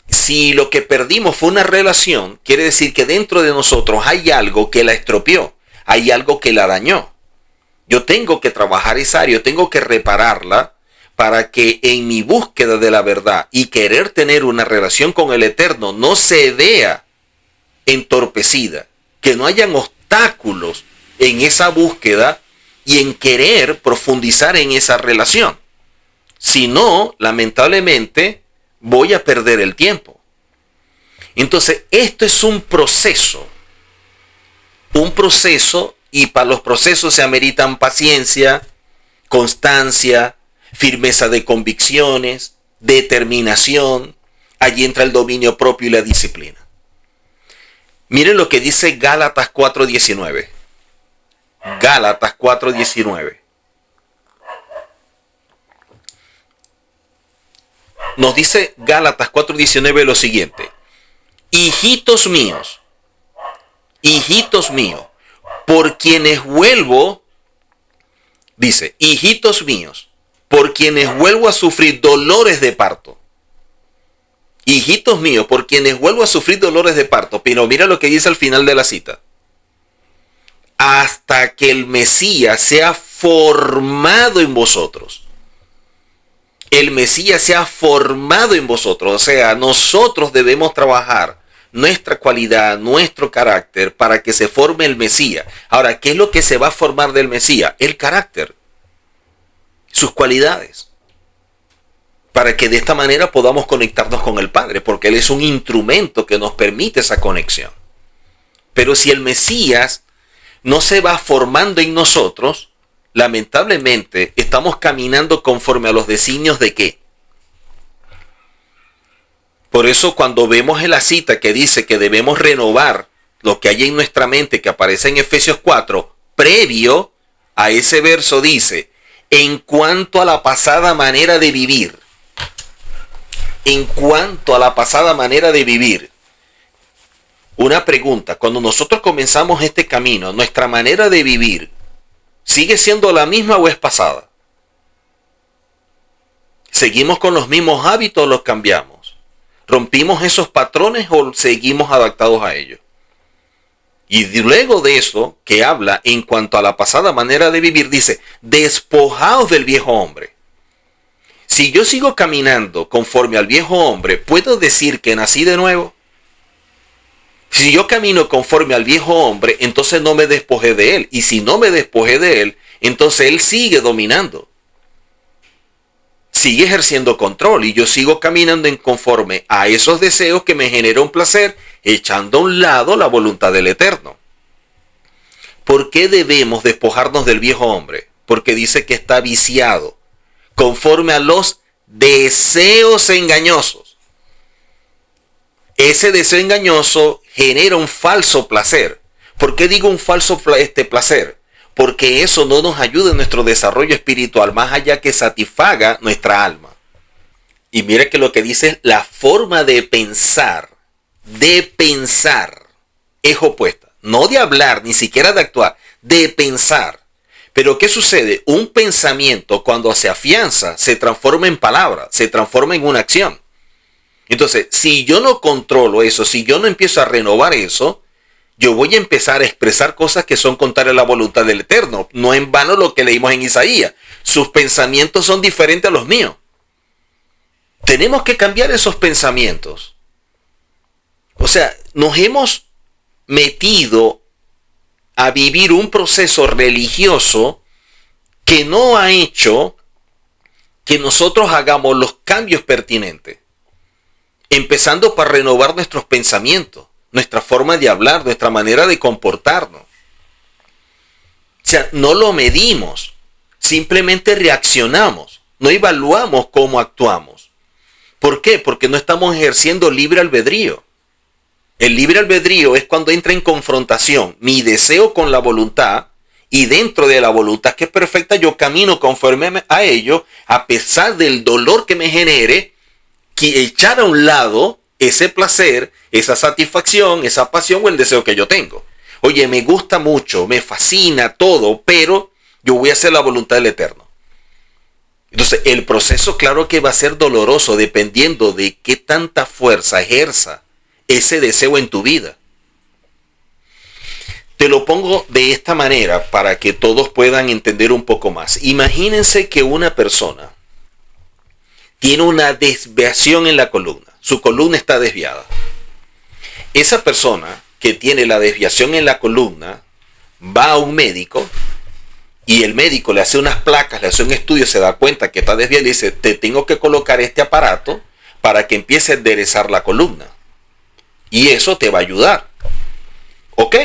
Speaker 1: Si lo que perdimos fue una relación, quiere decir que dentro de nosotros hay algo que la estropeó, hay algo que la dañó. Yo tengo que trabajar esa área, yo tengo que repararla para que en mi búsqueda de la verdad y querer tener una relación con el Eterno no se vea entorpecida, que no hayan obstáculos en esa búsqueda y en querer profundizar en esa relación. Si no, lamentablemente, voy a perder el tiempo. Entonces, esto es un proceso, y para los procesos se ameritan paciencia, constancia, firmeza de convicciones, determinación. Allí entra el dominio propio y la disciplina. Miren lo que dice Gálatas 4:19. Gálatas 4:19. Nos dice Gálatas 4:19 lo siguiente: hijitos míos, por quienes vuelvo, dice, hijitos míos, por quienes vuelvo a sufrir dolores de parto. Hijitos míos, por quienes vuelvo a sufrir dolores de parto. Pero mira lo que dice al final de la cita: hasta que el Mesías sea formado en vosotros. El Mesías sea formado en vosotros. O sea, nosotros debemos trabajar nuestra cualidad, nuestro carácter, para que se forme el Mesías. Ahora, ¿qué es lo que se va a formar del Mesías? El carácter, sus cualidades, para que de esta manera podamos conectarnos con el Padre, porque Él es un instrumento que nos permite esa conexión. Pero si el Mesías no se va formando en nosotros, lamentablemente estamos caminando conforme a los designios de ¿qué? Por eso cuando vemos en la cita que dice que debemos renovar lo que hay en nuestra mente, que aparece en Efesios 4, previo a ese verso dice, en cuanto a la pasada manera de vivir. En cuanto a la pasada manera de vivir. Una pregunta, cuando nosotros comenzamos este camino, ¿nuestra manera de vivir sigue siendo la misma o es pasada? ¿Seguimos con los mismos hábitos o los cambiamos? ¿Rompimos esos patrones o seguimos adaptados a ellos? Y luego de eso, que habla en cuanto a la pasada manera de vivir, dice, despojaos del viejo hombre. Si yo sigo caminando conforme al viejo hombre, ¿puedo decir que nací de nuevo? Si yo camino conforme al viejo hombre, entonces no me despojé de él. Y si no me despojé de él, entonces él sigue dominando. Sigue ejerciendo control y yo sigo caminando en conforme a esos deseos que me generan placer, echando a un lado la voluntad del Eterno. ¿Por qué debemos despojarnos del viejo hombre? Porque dice que está viciado, conforme a los deseos engañosos. Ese deseo engañoso genera un falso placer. ¿Por qué digo un falso placer? Porque eso no nos ayuda en nuestro desarrollo espiritual, más allá que satisfaga nuestra alma. Y mire que lo que dice es la forma de pensar es opuesta. No de hablar, ni siquiera de actuar, de pensar. Pero ¿qué sucede? Un pensamiento cuando se afianza, se transforma en palabra, se transforma en una acción. Entonces, si yo no controlo eso, si yo no empiezo a renovar eso, yo voy a empezar a expresar cosas que son contrarias a la voluntad del Eterno. No en vano lo que leímos en Isaías. Sus pensamientos son diferentes a los míos. Tenemos que cambiar esos pensamientos. O sea, nos hemos metido a vivir un proceso religioso que no ha hecho que nosotros hagamos los cambios pertinentes. Empezando por renovar nuestros pensamientos, nuestra forma de hablar, nuestra manera de comportarnos. O sea, no lo medimos, simplemente reaccionamos, no evaluamos cómo actuamos. ¿Por qué? Porque no estamos ejerciendo libre albedrío. El libre albedrío es cuando entra en confrontación mi deseo con la voluntad, y dentro de la voluntad que es perfecta yo camino conforme a ello, a pesar del dolor que me genere echar a un lado ese placer, esa satisfacción, esa pasión o el deseo que yo tengo. Oye, me gusta mucho, me fascina todo, pero yo voy a hacer la voluntad del Eterno. Entonces, el proceso claro que va a ser doloroso dependiendo de qué tanta fuerza ejerza ese deseo en tu vida. Te lo pongo de esta manera para que todos puedan entender un poco más. Imagínense que una persona tiene una desviación en la columna. Su columna está desviada. Esa persona que tiene la desviación en la columna va a un médico y el médico le hace unas placas, le hace un estudio, se da cuenta que está desviada y dice, te tengo que colocar este aparato para que empiece a enderezar la columna. Y eso te va a ayudar. Ok.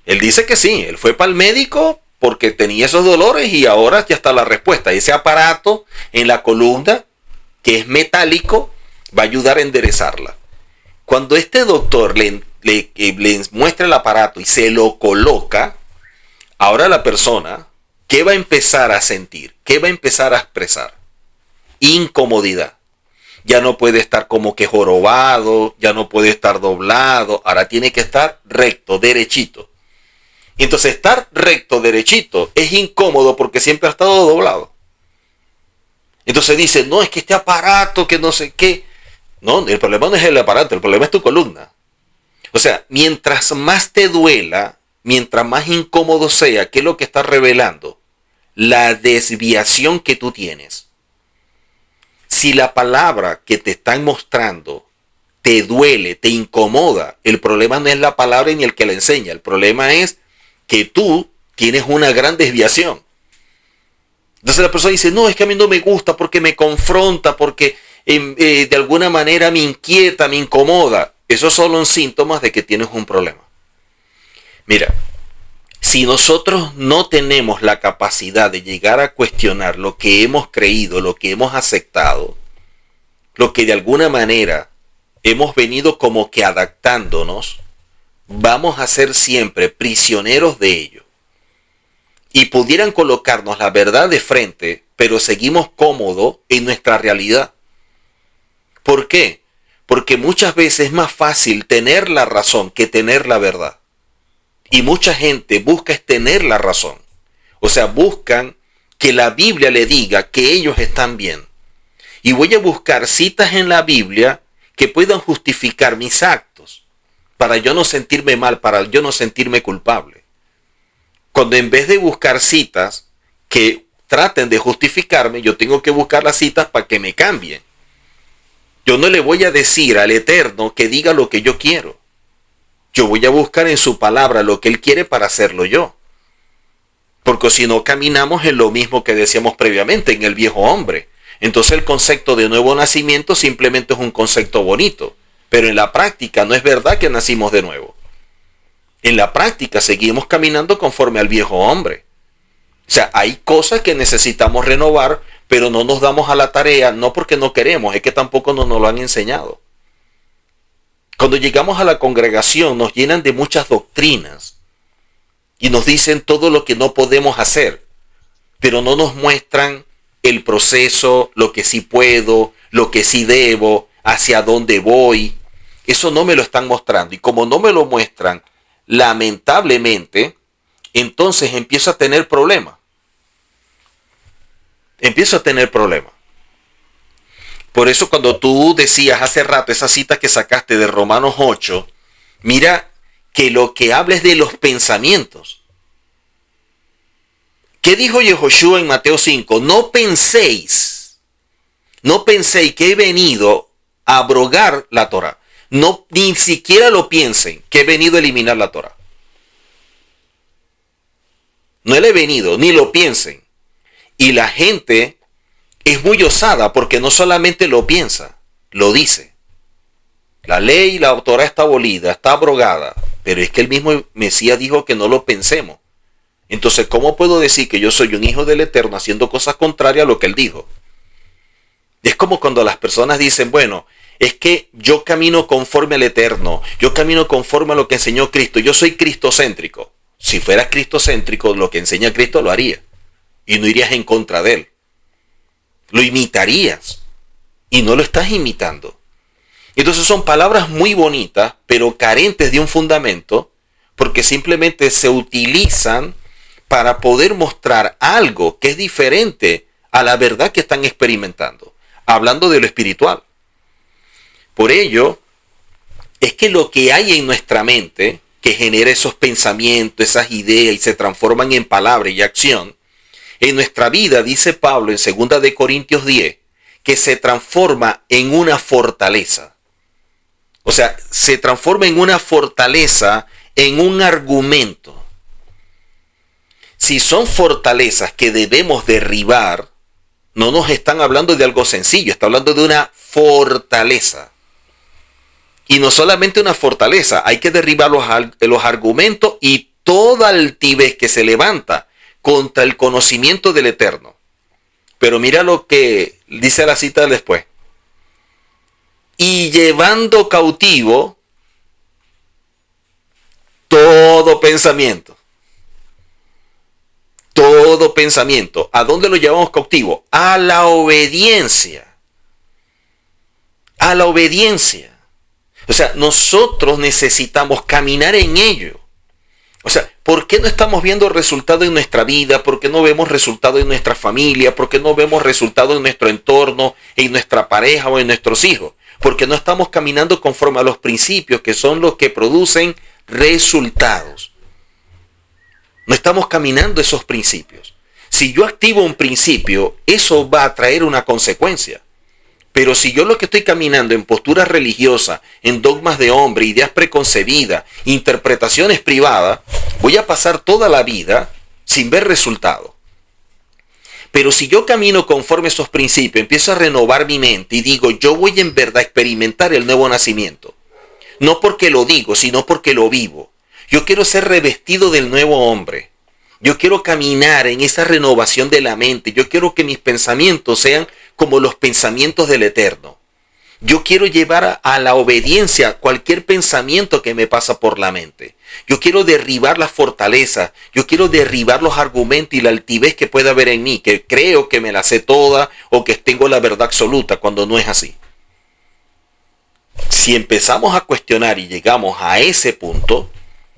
Speaker 1: Él dice que sí, él fue para el médico porque tenía esos dolores y ahora ya está la respuesta. Ese aparato en la columna, que es metálico, va a ayudar a enderezarla. Cuando este doctor le muestra el aparato y se lo coloca, ahora la persona, ¿qué va a empezar a sentir? ¿Qué va a empezar a expresar? Incomodidad. Ya no puede estar como que jorobado, ya no puede estar doblado, ahora tiene que estar recto, derechito. Entonces estar recto, derechito, es incómodo porque siempre ha estado doblado. Entonces dice, no, es que este aparato, que no sé qué. No, el problema no es el aparato, el problema es tu columna. O sea, mientras más te duela, mientras más incómodo sea, ¿qué es lo que está revelando? La desviación que tú tienes. Si la palabra que te están mostrando te duele, te incomoda, el problema no es la palabra ni el que la enseña, el problema es que tú tienes una gran desviación. Entonces la persona dice, no, es que a mí no me gusta porque me confronta, porque de alguna manera me inquieta, me incomoda. Esos son los síntomas de que tienes un problema. Mira, si nosotros no tenemos la capacidad de llegar a cuestionar lo que hemos creído, lo que hemos aceptado, lo que de alguna manera hemos venido como que adaptándonos, vamos a ser siempre prisioneros de ello. Y pudieran colocarnos la verdad de frente, pero seguimos cómodos en nuestra realidad. ¿Por qué? Porque muchas veces es más fácil tener la razón que tener la verdad. Y mucha gente busca tener la razón. O sea, buscan que la Biblia le diga que ellos están bien. Y voy a buscar citas en la Biblia que puedan justificar mis actos, para yo no sentirme mal, para yo no sentirme culpable. Cuando en vez de buscar citas que traten de justificarme, yo tengo que buscar las citas para que me cambien. Yo no le voy a decir al Eterno que diga lo que yo quiero. Yo voy a buscar en su palabra lo que Él quiere para hacerlo yo. Porque si no caminamos en lo mismo que decíamos previamente, en el viejo hombre. Entonces el concepto de nuevo nacimiento simplemente es un concepto bonito. Pero en la práctica no es verdad que nacimos de nuevo. En la práctica seguimos caminando conforme al viejo hombre. O sea, hay cosas que necesitamos renovar, pero no nos damos a la tarea, no porque no queremos, es que tampoco nos lo han enseñado. Cuando llegamos a la congregación nos llenan de muchas doctrinas y nos dicen todo lo que no podemos hacer, pero no nos muestran el proceso, lo que sí puedo, lo que sí debo, hacia dónde voy. Eso no me lo están mostrando y como no me lo muestran, lamentablemente, entonces empiezo a tener problemas. Por eso cuando tú decías hace rato esa cita que sacaste de Romanos 8, mira que lo que hables de los pensamientos. ¿Qué dijo Yehoshua en Mateo 5? No penséis que he venido a abrogar la Torá. No, ni siquiera lo piensen que he venido a eliminar la Torá. No le he venido, ni lo piensen. Y la gente es muy osada porque no solamente lo piensa, lo dice. La ley, la Torá está abolida, está abrogada, pero es que el mismo Mesías dijo que no lo pensemos. Entonces, ¿cómo puedo decir que yo soy un hijo del Eterno haciendo cosas contrarias a lo que él dijo? Es como cuando las personas dicen, bueno, es que yo camino conforme al Eterno, yo camino conforme a lo que enseñó Cristo, yo soy cristocéntrico. Si fueras cristocéntrico, lo que enseña Cristo lo haría. Y no irías en contra de él. Lo imitarías. y no lo estás imitando. Entonces son palabras muy bonitas, pero carentes de un fundamento, porque simplemente se utilizan para poder mostrar algo que es diferente a la verdad que están experimentando, hablando de lo espiritual. Por ello, es que lo que hay en nuestra mente, que genera esos pensamientos, esas ideas y se transforman en palabra y acción, en nuestra vida, dice Pablo en 2 de Corintios 10, que se transforma en una fortaleza. O sea, se transforma en una fortaleza, en un argumento. Si son fortalezas que debemos derribar, no nos están hablando de algo sencillo, está hablando de una fortaleza. Y no solamente una fortaleza, hay que derribar los argumentos y toda altivez que se levanta contra el conocimiento del Eterno. Pero mira lo que dice la cita después. Y llevando cautivo todo pensamiento. Todo pensamiento. ¿A dónde lo llevamos cautivo? A la obediencia. A la obediencia. O sea, nosotros necesitamos caminar en ello. O sea, ¿por qué no estamos viendo resultado en nuestra vida? ¿Por qué no vemos resultado en nuestra familia? ¿Por qué no vemos resultado en nuestro entorno, en nuestra pareja o en nuestros hijos? Porque no estamos caminando conforme a los principios que son los que producen resultados. No estamos caminando esos principios. Si yo activo un principio, eso va a traer una consecuencia. Pero si yo lo que estoy caminando en posturas religiosas, en dogmas de hombre, ideas preconcebidas, interpretaciones privadas, voy a pasar toda la vida sin ver resultado. Pero si yo camino conforme a esos principios, empiezo a renovar mi mente y digo, yo voy en verdad a experimentar el nuevo nacimiento. No porque lo digo, sino porque lo vivo. Yo quiero ser revestido del nuevo hombre. Yo quiero caminar en esa renovación de la mente. Yo quiero que mis pensamientos sean como los pensamientos del Eterno. Yo quiero llevar a la obediencia cualquier pensamiento que me pasa por la mente. Yo quiero derribar las fortalezas. Yo quiero derribar los argumentos y la altivez que pueda haber en mí, que creo que me la sé toda o que tengo la verdad absoluta, cuando no es así. Si empezamos a cuestionar y llegamos a ese punto,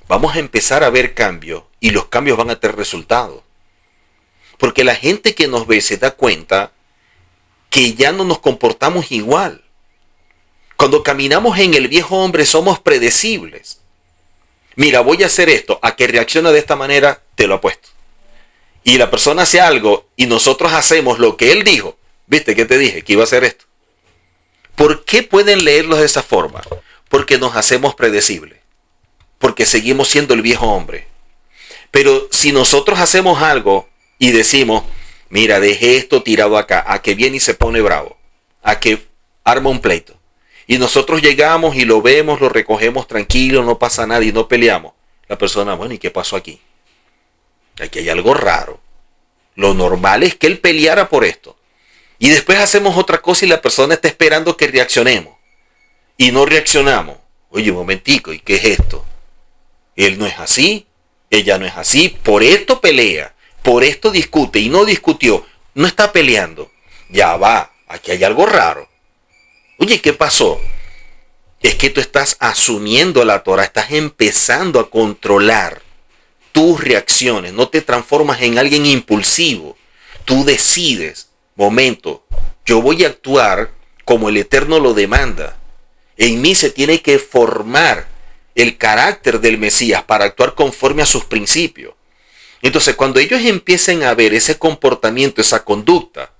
Speaker 1: vamos a empezar a ver cambios y los cambios van a tener resultados. Porque la gente que nos ve se da cuenta que ya no nos comportamos igual. Cuando caminamos en el viejo hombre somos predecibles. Mira, voy a hacer esto, a que reacciona de esta manera, te lo apuesto. Y la persona hace algo y nosotros hacemos lo que él dijo. ¿Viste que te dije que iba a hacer esto? ¿Por qué pueden leerlos de esa forma? Porque nos hacemos predecibles. Porque seguimos siendo el viejo hombre. Pero si nosotros hacemos algo y decimos, mira, dejé esto tirado acá, a que viene y se pone bravo, a que arma un pleito. Y nosotros llegamos y lo vemos, lo recogemos tranquilo, no pasa nada y no peleamos. La persona, bueno, ¿y qué pasó aquí? Aquí hay algo raro. Lo normal es que él peleara por esto. Y después hacemos otra cosa y la persona está esperando que reaccionemos. Y no reaccionamos. Oye, un momentico, ¿y qué es esto? Él no es así, ella no es así, por esto pelea. Por esto discute y no discutió, no está peleando. Ya va, aquí hay algo raro. Oye, ¿qué pasó? Es que tú estás asumiendo la Torah, estás empezando a controlar tus reacciones, no te transformas en alguien impulsivo. Tú decides, momento, yo voy a actuar como el Eterno lo demanda. En mí se tiene que formar el carácter del Mesías para actuar conforme a sus principios. Entonces, cuando ellos empiecen a ver ese comportamiento, esa conducta,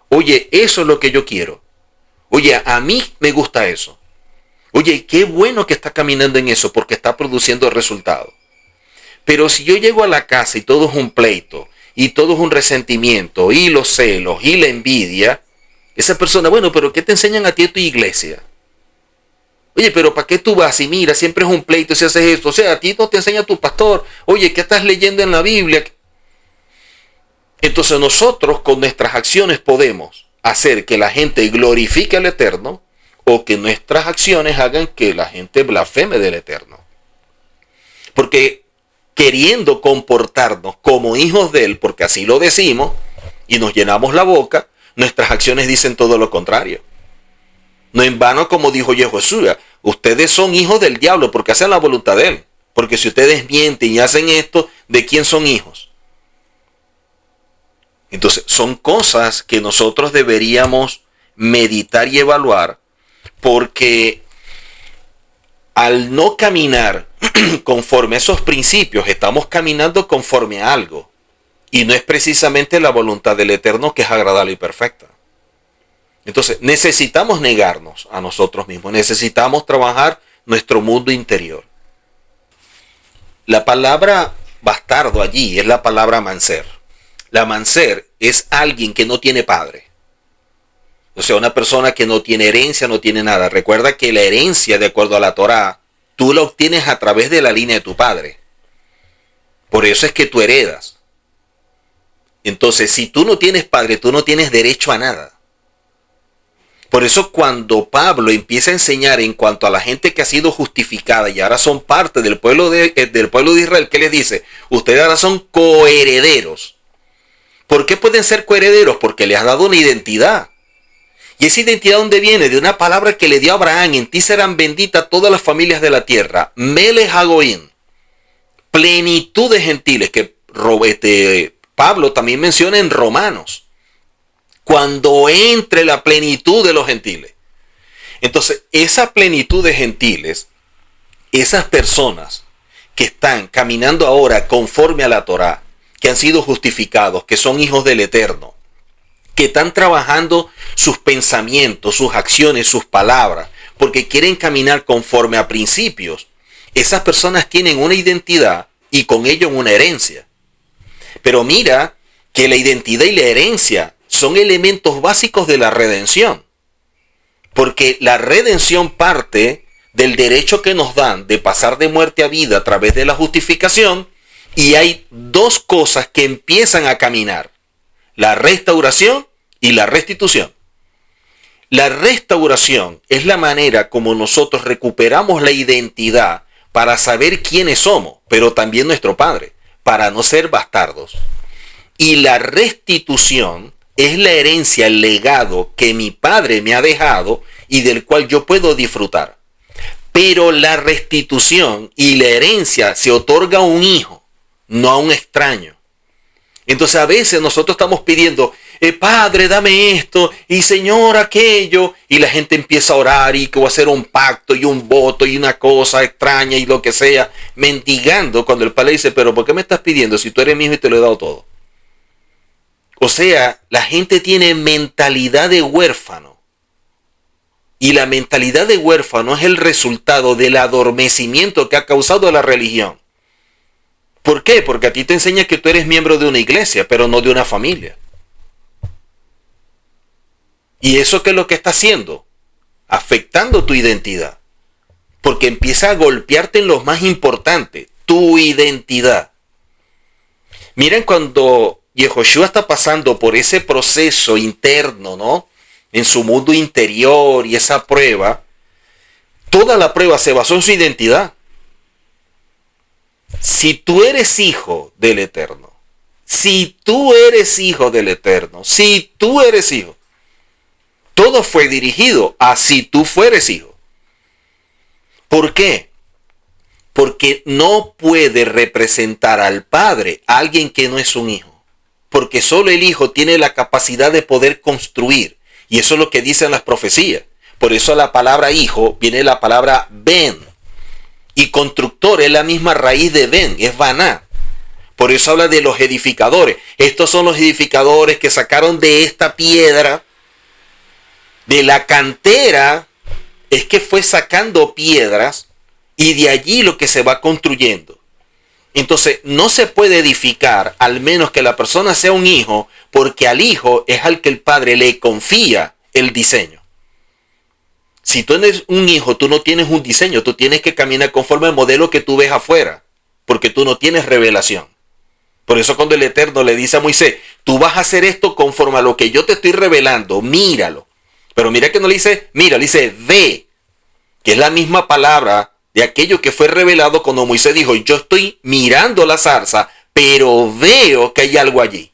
Speaker 1: oye, eso es lo que yo quiero. Oye, a mí me gusta eso. Oye, qué bueno que está caminando en eso porque está produciendo resultados. Pero si yo llego a la casa y todo es un pleito, y todo es un resentimiento, y los celos, y la envidia, esa persona, bueno, pero ¿qué te enseñan a ti en tu iglesia? Oye, pero ¿para qué tú vas? Y mira, siempre es un pleito si haces esto. O sea, a ti no te enseña tu pastor. Oye, ¿qué estás leyendo en la Biblia? Entonces nosotros con nuestras acciones podemos hacer que la gente glorifique al Eterno o que nuestras acciones hagan que la gente blasfeme del Eterno. Porque queriendo comportarnos como hijos de Él, porque así lo decimos, y nos llenamos la boca, nuestras acciones dicen todo lo contrario. No en vano, como dijo Josué, ustedes son hijos del diablo porque hacen la voluntad de él. Porque si ustedes mienten y hacen esto, ¿de quién son hijos? Entonces, son cosas que nosotros deberíamos meditar y evaluar, porque al no caminar conforme a esos principios, estamos caminando conforme a algo. Y no es precisamente la voluntad del Eterno, que es agradable y perfecta. Entonces, necesitamos negarnos a nosotros mismos. Necesitamos trabajar nuestro mundo interior. La palabra bastardo allí es la palabra manser. La manser es alguien que no tiene padre. O sea, una persona que no tiene herencia, no tiene nada. Recuerda que la herencia, de acuerdo a la Torá, tú la obtienes a través de la línea de tu padre. Por eso es que tú heredas. Entonces, si tú no tienes padre, tú no tienes derecho a nada. Por eso cuando Pablo empieza a enseñar en cuanto a la gente que ha sido justificada y ahora son parte del pueblo de Israel, ¿qué les dice? Ustedes ahora son coherederos. ¿Por qué pueden ser coherederos? Porque les ha dado una identidad. ¿Y esa identidad dónde viene? De una palabra que le dio a Abraham: en ti serán benditas todas las familias de la tierra. Melech Hagoim, plenitud de gentiles, que Pablo también menciona en Romanos. Cuando entre la plenitud de los gentiles. Entonces, esa plenitud de gentiles, esas personas que están caminando ahora conforme a la Torá, que han sido justificados, que son hijos del Eterno, que están trabajando sus pensamientos, sus acciones, sus palabras, porque quieren caminar conforme a principios, esas personas tienen una identidad y con ello una herencia. Pero mira que la identidad y la herencia son elementos básicos de la redención. Porque la redención parte del derecho que nos dan de pasar de muerte a vida a través de la justificación, y hay dos cosas que empiezan a caminar: la restauración y la restitución. La restauración es la manera como nosotros recuperamos la identidad para saber quiénes somos, pero también nuestro Padre, para no ser bastardos. Y la restitución es la herencia, el legado que mi Padre me ha dejado y del cual yo puedo disfrutar. Pero la restitución y la herencia se otorga a un hijo, no a un extraño. Entonces a veces nosotros estamos pidiendo: Padre, dame esto, y Señor, aquello, y la gente empieza a orar y que va a hacer un pacto y un voto y una cosa extraña y lo que sea, mendigando, cuando el Padre dice: pero ¿por qué me estás pidiendo si tú eres mi hijo y te lo he dado todo? O sea, la gente tiene mentalidad de huérfano. Y la mentalidad de huérfano es el resultado del adormecimiento que ha causado la religión. ¿Por qué? Porque a ti te enseña que tú eres miembro de una iglesia, pero no de una familia. ¿Y eso qué es lo que está haciendo? Afectando tu identidad. Porque empieza a golpearte en lo más importante, tu identidad. Miren cuando Yehoshua está pasando por ese proceso interno, ¿no? En su mundo interior, y esa prueba, toda la prueba se basó en su identidad. Si tú eres hijo del Eterno, si tú eres hijo del Eterno, si tú eres hijo, todo fue dirigido a si tú fueres hijo. ¿Por qué? Porque no puede representar al Padre a alguien que no es un hijo. Porque solo el hijo tiene la capacidad de poder construir. Y eso es lo que dicen las profecías. Por eso la palabra hijo viene de la palabra ben. Y constructor es la misma raíz de ben, es baná. Por eso habla de los edificadores. Estos son los edificadores que sacaron de esta piedra, de la cantera, es que fue sacando piedras y de allí lo que se va construyendo. Entonces no se puede edificar al menos que la persona sea un hijo, porque al hijo es al que el padre le confía el diseño. Si tú eres un hijo, tú no tienes un diseño, tú tienes que caminar conforme al modelo que tú ves afuera, porque tú no tienes revelación. Por eso cuando el Eterno le dice a Moisés: tú vas a hacer esto conforme a lo que yo te estoy revelando, míralo. Pero mira que no le dice mira, le dice ve, que es la misma palabra de aquello que fue revelado cuando Moisés dijo: yo estoy mirando la zarza, pero veo que hay algo allí.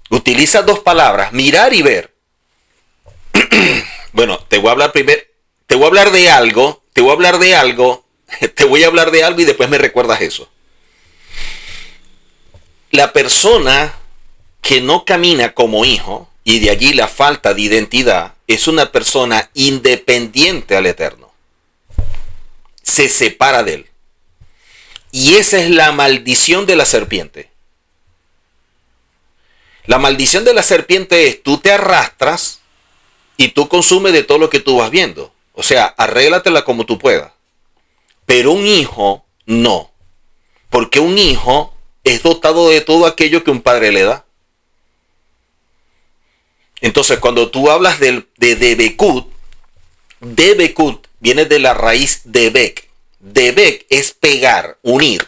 Speaker 1: Utiliza dos palabras, mirar y ver. Bueno, te voy a hablar primero, te voy a hablar de algo, te voy a hablar de algo, te voy a hablar de algo y después me recuerdas eso. La persona que no camina como hijo, y de allí la falta de identidad, es una persona independiente al Eterno. Se separa de él. Y esa es la maldición de la serpiente. La maldición de la serpiente es: tú te arrastras y tú consumes de todo lo que tú vas viendo. O sea, arréglatela como tú puedas. Pero un hijo no. Porque un hijo es dotado de todo aquello que un padre le da. Entonces, cuando tú hablas de Debekut viene de la raíz Debek. Debek es pegar, unir.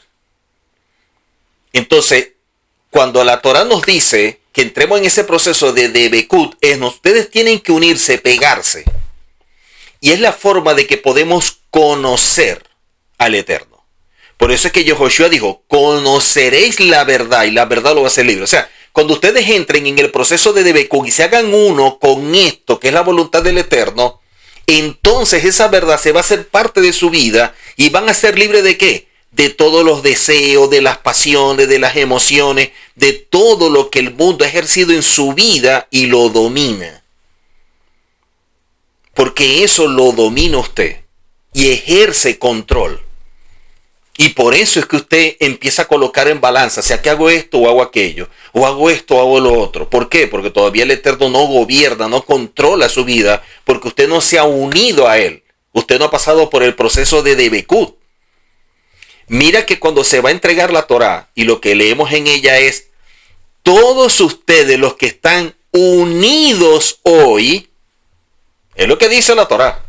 Speaker 1: Entonces, cuando la Torah nos dice que entremos en ese proceso de Debekut, ustedes tienen que unirse, pegarse. Y es la forma de que podemos conocer al Eterno. Por eso es que Yehoshua dijo: conoceréis la verdad y la verdad lo va a hacer libre. O sea, cuando ustedes entren en el proceso de Debekut y se hagan uno con esto, que es la voluntad del Eterno, entonces esa verdad se va a hacer parte de su vida y van a ser libres ¿de qué? De todos los deseos, de las pasiones, de las emociones, de todo lo que el mundo ha ejercido en su vida y lo domina. Porque eso lo domina usted y ejerce control. Y por eso es que usted empieza a colocar en balanza, o sea, que hago esto o hago aquello, o hago esto o hago lo otro. ¿Por qué? Porque todavía el Eterno no gobierna, no controla su vida, porque usted no se ha unido a Él. Usted no ha pasado por el proceso de Debekut. Mira que cuando se va a entregar la Torá, y lo que leemos en ella es: todos ustedes los que están unidos hoy, es lo que dice la Torá.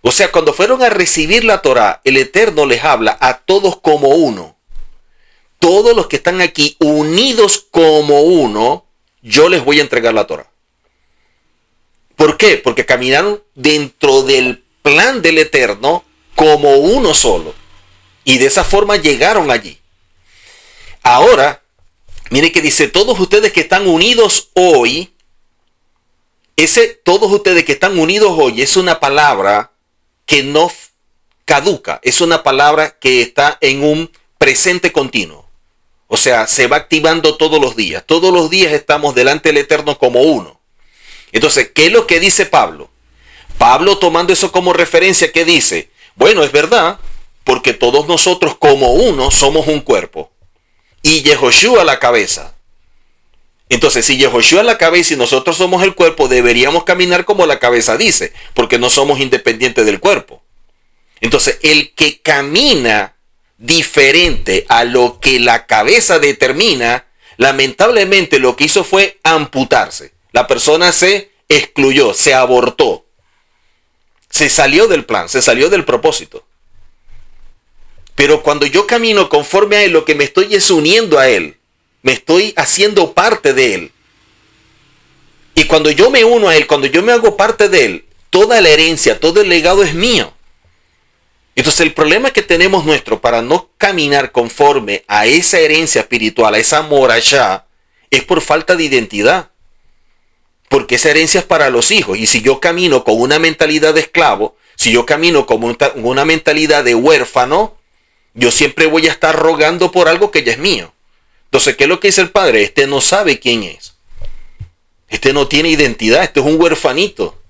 Speaker 1: O sea, cuando fueron a recibir la Torá, el Eterno les habla a todos como uno. Todos los que están aquí unidos como uno, yo les voy a entregar la Torá. ¿Por qué? Porque caminaron dentro del plan del Eterno como uno solo. Y de esa forma llegaron allí. Ahora, mire que dice: todos ustedes que están unidos hoy. Todos ustedes que están unidos hoy es una palabra que no caduca. Es una palabra que está en un presente continuo. O sea, se va activando todos los días. Todos los días estamos delante del Eterno como uno. Entonces, ¿qué es lo que dice Pablo? Pablo, tomando eso como referencia, ¿qué dice? Bueno, es verdad, porque todos nosotros como uno somos un cuerpo. Y Yehoshua la cabeza. Entonces, si Yehoshua es la cabeza y nosotros somos el cuerpo, deberíamos caminar como la cabeza dice, porque no somos independientes del cuerpo. Entonces, el que camina diferente a lo que la cabeza determina, lamentablemente lo que hizo fue amputarse. La persona se excluyó, se abortó. Se salió del plan, se salió del propósito. Pero cuando yo camino conforme a Él, lo que me estoy es uniendo a Él. Me estoy haciendo parte de Él. Y cuando yo me uno a Él, cuando yo me hago parte de Él, toda la herencia, todo el legado es mío. Entonces el problema que tenemos nuestro para no caminar conforme a esa herencia espiritual, a esa morashá, es por falta de identidad. Porque esa herencia es para los hijos. Y si yo camino con una mentalidad de esclavo, si yo camino con una mentalidad de huérfano, yo siempre voy a estar rogando por algo que ya es mío. Entonces, ¿qué es lo que dice el padre? Este no sabe quién es. Este no tiene identidad, este es un huerfanito.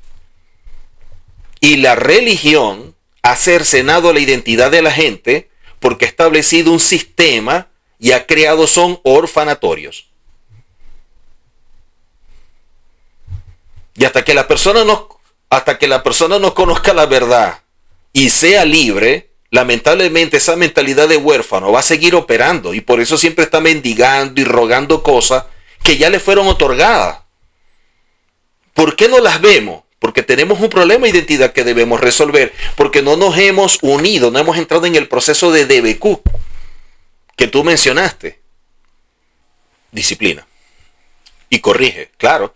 Speaker 1: Y la religión ha cercenado la identidad de la gente porque ha establecido un sistema y ha creado son orfanatorios. Y hasta que la persona no conozca la verdad y sea libre, lamentablemente esa mentalidad de huérfano va a seguir operando y por eso siempre está mendigando y rogando cosas que ya le fueron otorgadas. ¿Por qué no las vemos? Porque tenemos un problema de identidad que debemos resolver, porque no nos hemos unido, no hemos entrado en el proceso de Debekut que tú mencionaste. Disciplina. Y corrige, claro.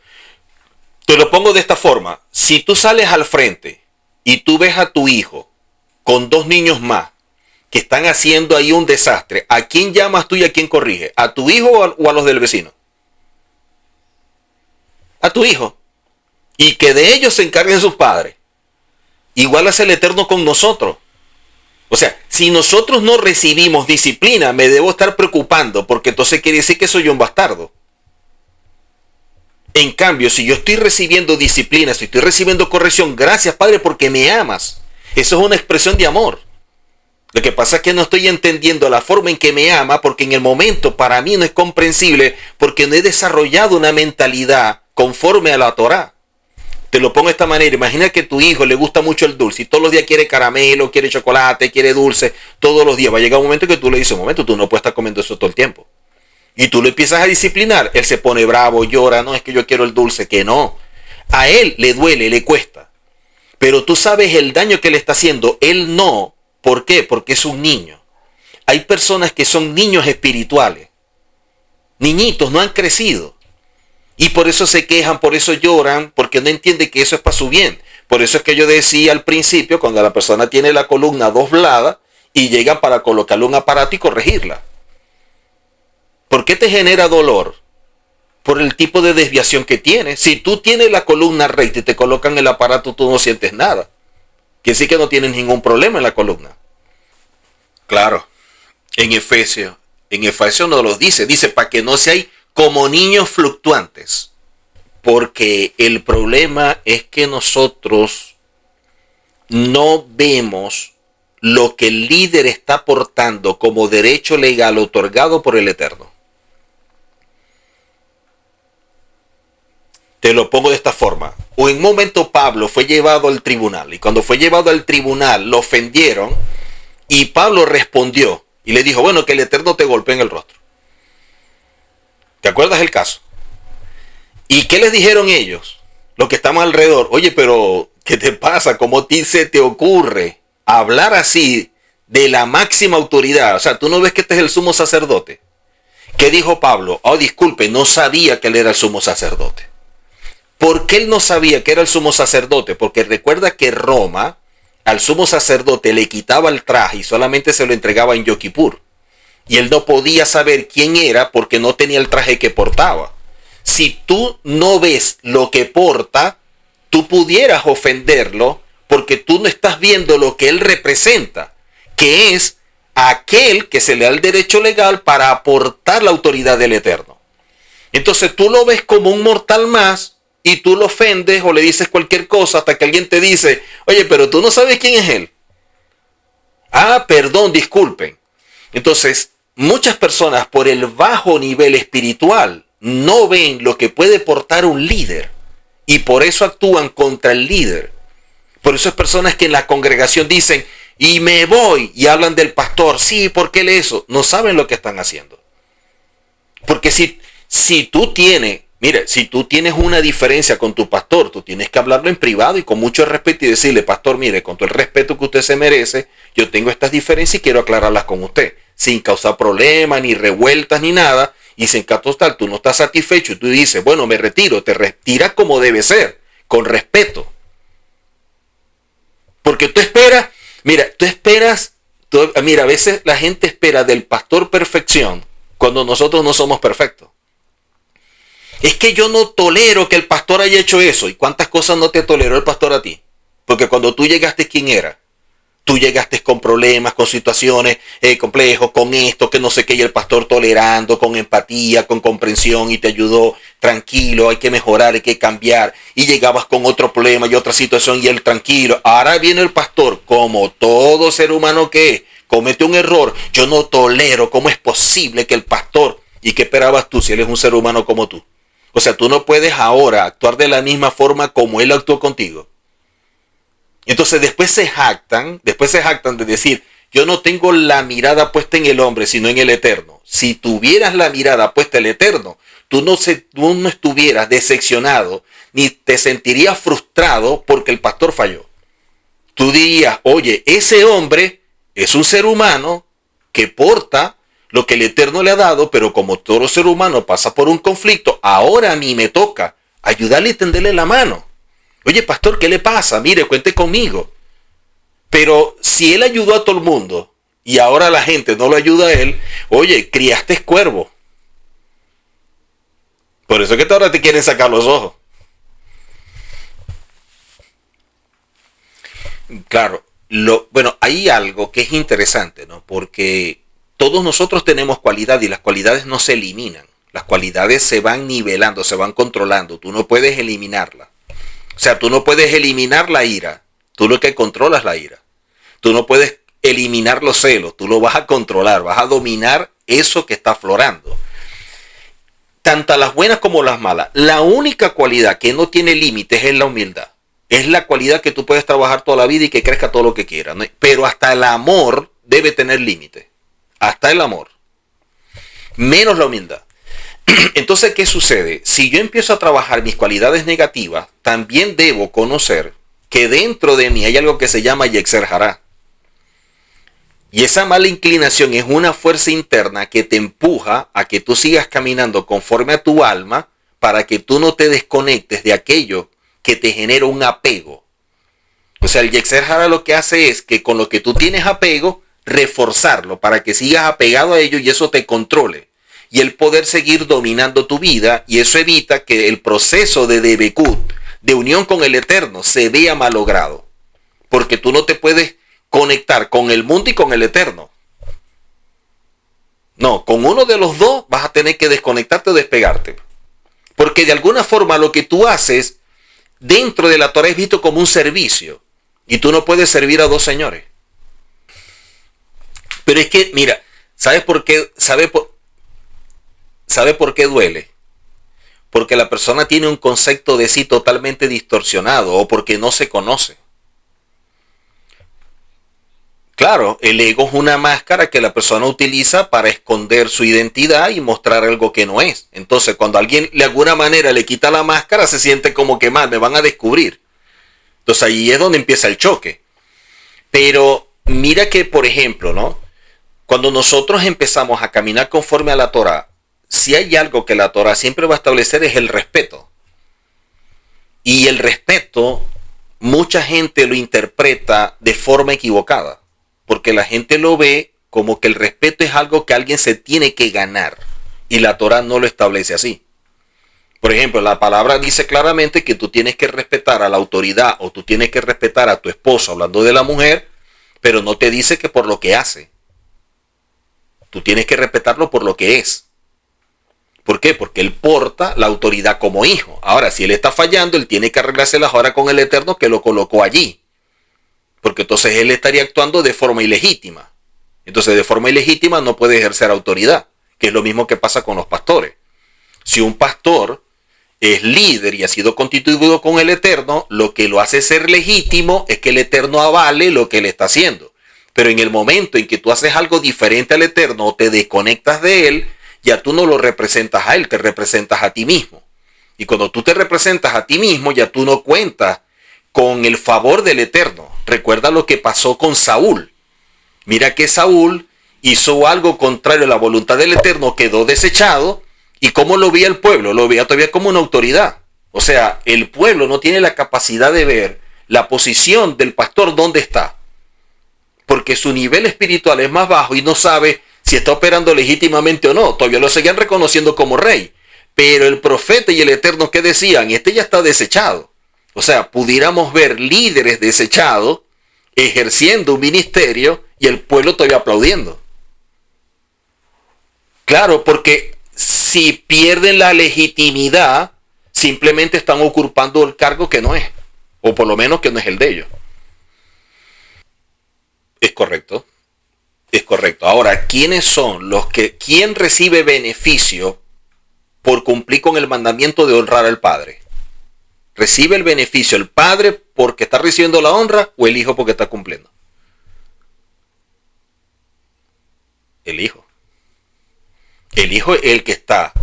Speaker 1: Te lo pongo de esta forma. Si tú sales al frente y tú ves a tu hijo con dos niños más que están haciendo ahí un desastre, ¿a quién llamas tú y a quién corrige? ¿A tu hijo o a los del vecino? A tu hijo. y que de ellos se encarguen sus padres. Igual hace el Eterno con nosotros. O sea, si nosotros no recibimos disciplina, me debo estar preocupando, porque entonces quiere decir que soy un bastardo. En cambio, si yo estoy recibiendo disciplina, si estoy recibiendo corrección, gracias Padre porque me amas. Eso es una expresión de amor. Lo que pasa es que no estoy entendiendo la forma en que me ama, porque en el momento para mí no es comprensible, porque no he desarrollado una mentalidad conforme a la Torá. Te lo pongo de esta manera: imagina que a tu hijo le gusta mucho el dulce y todos los días quiere caramelo, quiere chocolate, quiere dulce, todos los días. Va a llegar un momento que tú le dices: un momento, tú no puedes estar comiendo eso todo el tiempo. Y tú lo empiezas a disciplinar, él se pone bravo, llora, no, es que yo quiero el dulce, que no. A él le duele, le cuesta. Pero tú sabes el daño que le está haciendo, él no. ¿Por qué? Porque es un niño. Hay personas que son niños espirituales. Niñitos, no han crecido. Y por eso se quejan, por eso lloran, porque no entienden que eso es para su bien. Por eso es que yo decía al principio, cuando la persona tiene la columna doblada y llegan para colocarle un aparato y corregirla. ¿Por qué te genera dolor? Por el tipo de desviación que tienes. Si tú tienes la columna recta y te colocan el aparato, tú no sientes nada. Que sí que no tienes ningún problema en la columna. Claro, en Efesios nos lo dice para que no seáis como niños fluctuantes. Porque el problema es que nosotros no vemos lo que el líder está aportando como derecho legal otorgado por el Eterno. Te lo pongo de esta forma. En un momento Pablo fue llevado al tribunal, y cuando fue llevado al tribunal lo ofendieron, y Pablo respondió y le dijo: bueno, que el Eterno te golpee en el rostro. ¿Te acuerdas el caso? ¿Y qué les dijeron ellos? Los que estaban alrededor: oye, pero ¿qué te pasa? ¿Cómo a ti se te ocurre hablar así de la máxima autoridad? O sea, ¿tú no ves que este es el sumo sacerdote? ¿Qué dijo Pablo? Oh, disculpe, no sabía que él era el sumo sacerdote. ¿Por qué él no sabía que era el sumo sacerdote? Porque recuerda que Roma al sumo sacerdote le quitaba el traje y solamente se lo entregaba en Yom Kippur. Y él no podía saber quién era porque no tenía el traje que portaba. Si tú no ves lo que porta, tú pudieras ofenderlo porque tú no estás viendo lo que él representa, que es aquel que se le da el derecho legal para aportar la autoridad del Eterno. Entonces tú lo ves como un mortal más, y tú lo ofendes o le dices cualquier cosa hasta que alguien te dice: oye, pero tú no sabes quién es él. Ah, perdón, disculpen. Entonces, muchas personas por el bajo nivel espiritual no ven lo que puede portar un líder y por eso actúan contra el líder. Por eso hay personas que en la congregación dicen: y me voy, y hablan del pastor. Sí, ¿por qué eso? No saben lo que están haciendo. Porque si tú tienes una diferencia con tu pastor, tú tienes que hablarlo en privado y con mucho respeto y decirle: pastor, mire, con todo el respeto que usted se merece, yo tengo estas diferencias y quiero aclararlas con usted, sin causar problemas, ni revueltas, ni nada. Y si en caso tal tú no estás satisfecho y tú dices: bueno, me retiro, te retiras como debe ser, con respeto. Porque tú esperas, a veces la gente espera del pastor perfección cuando nosotros no somos perfectos. Es que yo no tolero que el pastor haya hecho eso. ¿Y cuántas cosas no te toleró el pastor a ti? Porque cuando tú llegaste, ¿quién era? Tú llegaste con problemas, con situaciones complejos, con esto, que no sé qué, y el pastor tolerando, con empatía, con comprensión, y te ayudó: tranquilo, hay que mejorar, hay que cambiar. Y llegabas con otro problema y otra situación, y él tranquilo. Ahora viene el pastor, como todo ser humano que es, comete un error. Yo no tolero, ¿cómo es posible que el pastor? ¿Y qué esperabas tú si él es un ser humano como tú? O sea, tú no puedes ahora actuar de la misma forma como él actuó contigo. Entonces después se jactan de decir: yo no tengo la mirada puesta en el hombre, sino en el Eterno. Si tuvieras la mirada puesta en el Eterno, tú no estuvieras decepcionado, ni te sentirías frustrado porque el pastor falló. Tú dirías: oye, ese hombre es un ser humano que porta lo que el Eterno le ha dado, pero como todo ser humano pasa por un conflicto, ahora a mí me toca ayudarle y tenderle la mano. Oye, pastor, ¿qué le pasa? Mire, cuente conmigo. Pero si él ayudó a todo el mundo y ahora la gente no lo ayuda a él, oye, criaste cuervo. Por eso es que ahora te quieren sacar los ojos. Claro, bueno, hay algo que es interesante, ¿no? Porque todos nosotros tenemos cualidad y las cualidades no se eliminan. Las cualidades se van nivelando, se van controlando. Tú no puedes eliminarla. O sea, tú no puedes eliminar la ira. Tú lo que controlas es la ira. Tú no puedes eliminar los celos. Tú lo vas a controlar, vas a dominar eso que está aflorando. Tanto las buenas como las malas. La única cualidad que no tiene límites es la humildad. Es la cualidad que tú puedes trabajar toda la vida y que crezca todo lo que quieras, ¿no? Pero hasta el amor debe tener límites. Hasta el amor. Menos la humildad. Entonces, ¿qué sucede? Si yo empiezo a trabajar mis cualidades negativas, también debo conocer que dentro de mí hay algo que se llama Yetzer Hará. Y esa mala inclinación es una fuerza interna que te empuja a que tú sigas caminando conforme a tu alma para que tú no te desconectes de aquello que te genera un apego. O sea, el Yetzer Hará lo que hace es que con lo que tú tienes apego, reforzarlo para que sigas apegado a ello y eso te controle. Y el poder seguir dominando tu vida, y eso evita que el proceso de Debekut, de unión con el Eterno, se vea malogrado. Porque tú no te puedes conectar con el mundo y con el Eterno. No, con uno de los dos vas a tener que desconectarte o despegarte. Porque de alguna forma lo que tú haces dentro de la Torah es visto como un servicio. Y tú no puedes servir a dos señores. Pero es que, mira, ¿sabes por qué? ¿Sabe por qué duele? Porque la persona tiene un concepto de sí totalmente distorsionado o porque no se conoce. Claro, el ego es una máscara que la persona utiliza para esconder su identidad y mostrar algo que no es. Entonces, cuando alguien de alguna manera le quita la máscara, se siente como que mal, me van a descubrir. Entonces ahí es donde empieza el choque. Pero mira que, por ejemplo, ¿no? Cuando nosotros empezamos a caminar conforme a la Torah, si hay algo que la Torah siempre va a establecer es el respeto. Y el respeto, mucha gente lo interpreta de forma equivocada. Porque la gente lo ve como que el respeto es algo que alguien se tiene que ganar. Y la Torah no lo establece así. Por ejemplo, la palabra dice claramente que tú tienes que respetar a la autoridad o tú tienes que respetar a tu esposo, hablando de la mujer, pero no te dice que por lo que hace. Tú tienes que respetarlo por lo que es. ¿Por qué? Porque él porta la autoridad como hijo. Ahora, si él está fallando, él tiene que arreglárselas ahora con el Eterno que lo colocó allí. Porque entonces él estaría actuando de forma ilegítima. Entonces de forma ilegítima no puede ejercer autoridad, que es lo mismo que pasa con los pastores. Si un pastor es líder y ha sido constituido con el Eterno, lo que lo hace ser legítimo es que el Eterno avale lo que él está haciendo. Pero en el momento en que tú haces algo diferente al Eterno o te desconectas de él, ya tú no lo representas a él, te representas a ti mismo. Y cuando tú te representas a ti mismo, ya tú no cuentas con el favor del Eterno. Recuerda lo que pasó con Saúl. Mira que Saúl hizo algo contrario a la voluntad del Eterno, quedó desechado. ¿Y cómo lo veía el pueblo? Lo veía todavía como una autoridad. O sea, el pueblo no tiene la capacidad de ver la posición del pastor dónde está. Porque su nivel espiritual es más bajo y no sabe si está operando legítimamente o no. Todavía lo seguían reconociendo como rey. Pero el profeta y el Eterno, ¿qué decían? Este ya está desechado. O sea, pudiéramos ver líderes desechados ejerciendo un ministerio y el pueblo todavía aplaudiendo. Claro, porque si pierden la legitimidad, simplemente están ocupando el cargo que no es. O por lo menos que no es el de ellos. Es correcto. Es correcto. Ahora, ¿quiénes son los que... ¿Quién recibe beneficio por cumplir con el mandamiento de honrar al Padre? ¿Recibe el beneficio el padre porque está recibiendo la honra o el hijo porque está cumpliendo? El hijo. El hijo es el que está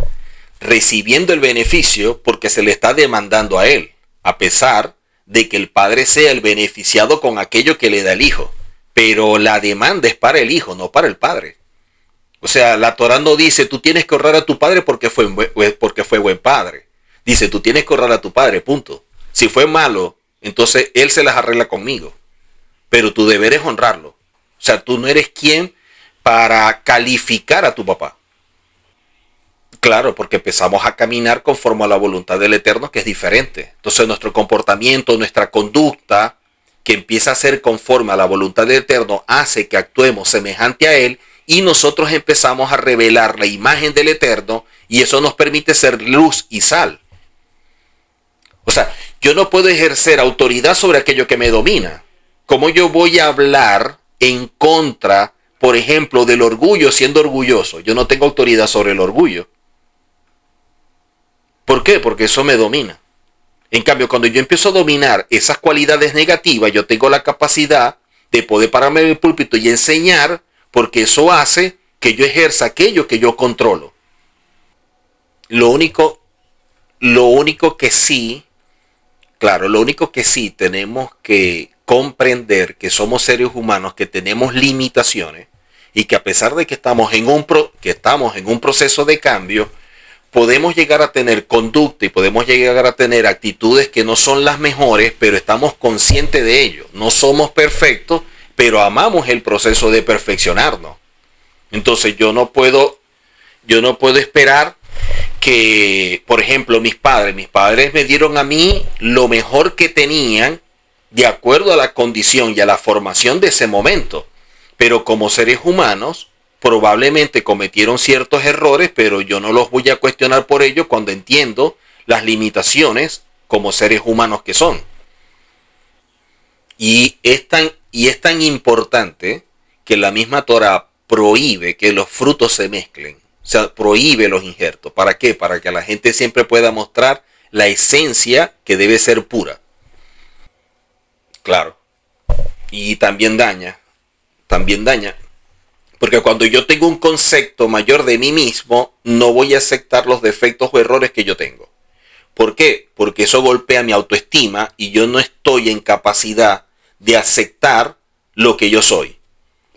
Speaker 1: recibiendo el beneficio porque se le está demandando a él, a pesar de que el padre sea el beneficiado con aquello que le da el hijo. Pero la demanda es para el hijo, no para el padre. O sea, la Torah no dice tú tienes que honrar a tu padre porque fue buen padre. Dice, tú tienes que honrar a tu padre, punto. Si fue malo, entonces él se las arregla conmigo. Pero tu deber es honrarlo. O sea, tú no eres quien para calificar a tu papá. Claro, porque empezamos a caminar conforme a la voluntad del Eterno, que es diferente. Entonces nuestro comportamiento, nuestra conducta, que empieza a ser conforme a la voluntad del Eterno, hace que actuemos semejante a Él y nosotros empezamos a revelar la imagen del Eterno y eso nos permite ser luz y sal. O sea, yo no puedo ejercer autoridad sobre aquello que me domina. ¿Cómo yo voy a hablar en contra, por ejemplo, del orgullo siendo orgulloso? Yo no tengo autoridad sobre el orgullo. ¿Por qué? Porque eso me domina. En cambio, cuando yo empiezo a dominar esas cualidades negativas, yo tengo la capacidad de poder pararme en el púlpito y enseñar, porque eso hace que yo ejerza aquello que yo controlo. Lo único que sí, claro, lo único que sí tenemos que comprender que somos seres humanos, que tenemos limitaciones y que a pesar de que estamos en un proceso de cambio, podemos llegar a tener conducta y podemos llegar a tener actitudes que no son las mejores, pero estamos conscientes de ello. No somos perfectos, pero amamos el proceso de perfeccionarnos. Entonces yo no puedo esperar que, por ejemplo, mis padres me dieron a mí lo mejor que tenían de acuerdo a la condición y a la formación de ese momento. Pero como seres humanos, probablemente cometieron ciertos errores, pero yo no los voy a cuestionar por ello cuando entiendo las limitaciones como seres humanos que son. Y es tan importante que la misma Torah prohíbe que los frutos se mezclen. O sea, prohíbe los injertos. ¿Para qué? Para que la gente siempre pueda mostrar la esencia que debe ser pura. Claro. Y también daña. Porque cuando yo tengo un concepto mayor de mí mismo, no voy a aceptar los defectos o errores que yo tengo. ¿Por qué? Porque eso golpea mi autoestima y yo no estoy en capacidad de aceptar lo que yo soy.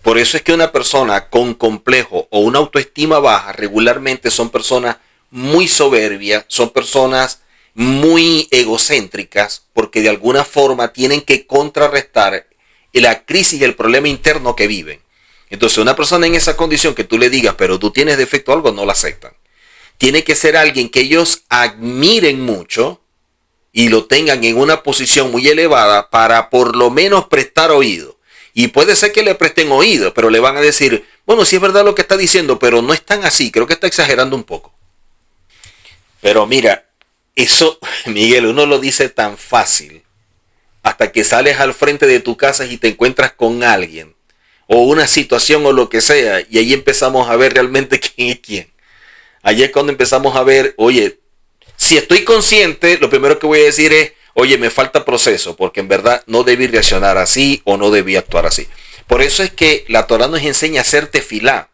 Speaker 1: Por eso es que una persona con complejo o una autoestima baja regularmente son personas muy soberbias, son personas muy egocéntricas, porque de alguna forma tienen que contrarrestar la crisis y el problema interno que viven. Entonces una persona en esa condición que tú le digas, pero tú tienes defecto o algo, no la aceptan. Tiene que ser alguien que ellos admiren mucho y lo tengan en una posición muy elevada para por lo menos prestar oído. Y puede ser que le presten oído, pero le van a decir, bueno, sí es verdad lo que está diciendo, pero no es tan así, creo que está exagerando un poco. Pero mira, eso, Miguel, uno lo dice tan fácil, hasta que sales al frente de tu casa y te encuentras con alguien, o una situación o lo que sea, y ahí empezamos a ver realmente quién es quién. Ahí es cuando empezamos a ver, oye, si estoy consciente, lo primero que voy a decir es, oye, me falta proceso, porque en verdad no debí reaccionar así o no debí actuar así. Por eso es que la Torah nos enseña a hacer tefilá,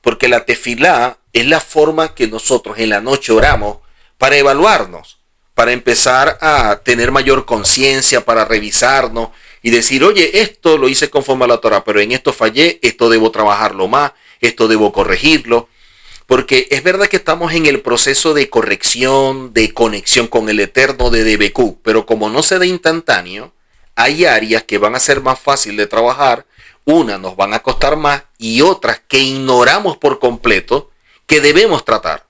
Speaker 1: porque la tefilá es la forma que nosotros en la noche oramos para evaluarnos, para empezar a tener mayor conciencia, para revisarnos y decir, oye, esto lo hice conforme a la Torah, pero en esto fallé, esto debo trabajarlo más, esto debo corregirlo. Porque es verdad que estamos en el proceso de corrección, de conexión con el Eterno de DBQ, pero como no se da instantáneo, hay áreas que van a ser más fácil de trabajar, unas nos van a costar más y otras que ignoramos por completo que debemos tratar.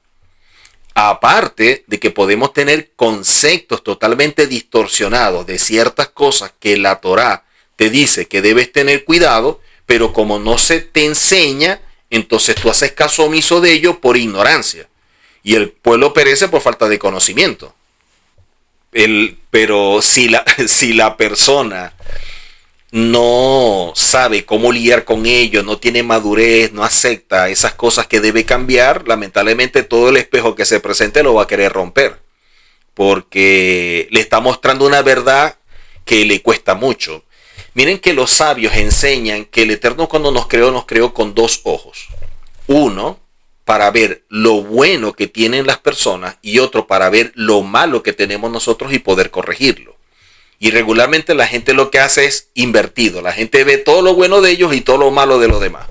Speaker 1: Aparte de que podemos tener conceptos totalmente distorsionados de ciertas cosas que la Torá te dice que debes tener cuidado, pero como no se te enseña, entonces tú haces caso omiso de ello por ignorancia. Y el pueblo perece por falta de conocimiento. Pero si la persona no sabe cómo lidiar con ello, no tiene madurez, no acepta esas cosas que debe cambiar, lamentablemente todo el espejo que se presente lo va a querer romper. Porque le está mostrando una verdad que le cuesta mucho. Miren que los sabios enseñan que el Eterno cuando nos creó con dos ojos. Uno, para ver lo bueno que tienen las personas y otro para ver lo malo que tenemos nosotros y poder corregirlo. Y regularmente la gente lo que hace es invertido. La gente ve todo lo bueno de ellos y todo lo malo de los demás.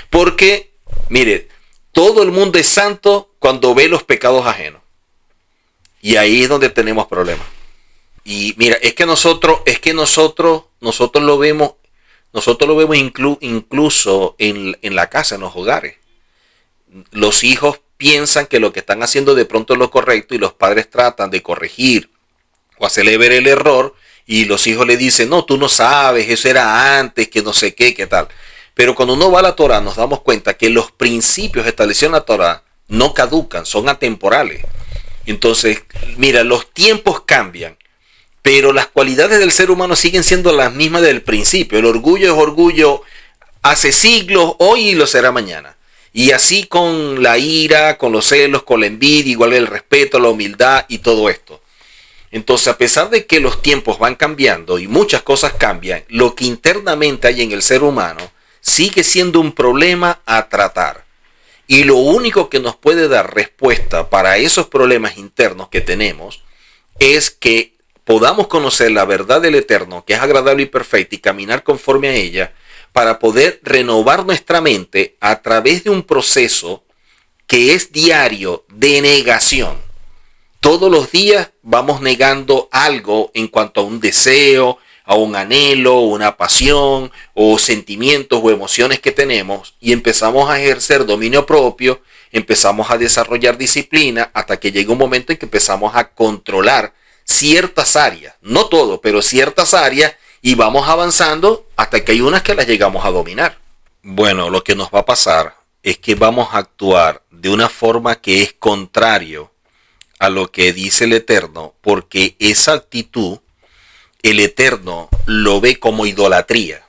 Speaker 1: Porque, mire, todo el mundo es santo cuando ve los pecados ajenos. Y ahí es donde tenemos problemas. Y mira, es que nosotros lo vemos incluso en la casa, en los hogares. Los hijos piensan que lo que están haciendo de pronto es lo correcto y los padres tratan de corregir o hacerle ver el error y los hijos le dicen, no, tú no sabes, eso era antes, que no sé qué, qué tal. Pero cuando uno va a la Torá nos damos cuenta que los principios establecidos en la Torá no caducan, son atemporales. Entonces, mira, los tiempos cambian, pero las cualidades del ser humano siguen siendo las mismas del principio. El orgullo es orgullo hace siglos, hoy y lo será mañana. Y así con la ira, con los celos, con la envidia, igual el respeto, la humildad y todo esto. Entonces, a pesar de que los tiempos van cambiando y muchas cosas cambian, lo que internamente hay en el ser humano sigue siendo un problema a tratar. Y lo único que nos puede dar respuesta para esos problemas internos que tenemos es que podamos conocer la verdad del Eterno, que es agradable y perfecta, y caminar conforme a ella, para poder renovar nuestra mente a través de un proceso que es diario de negación. Todos los días vamos negando algo en cuanto a un deseo, a un anhelo, una pasión o sentimientos o emociones que tenemos, y empezamos a ejercer dominio propio, empezamos a desarrollar disciplina hasta que llega un momento en que empezamos a controlar ciertas áreas, no todo, pero ciertas áreas, y vamos avanzando hasta que hay unas que las llegamos a dominar. Bueno, lo que nos va a pasar es que vamos a actuar de una forma que es contrario a lo que dice el Eterno, porque esa actitud el Eterno lo ve como idolatría.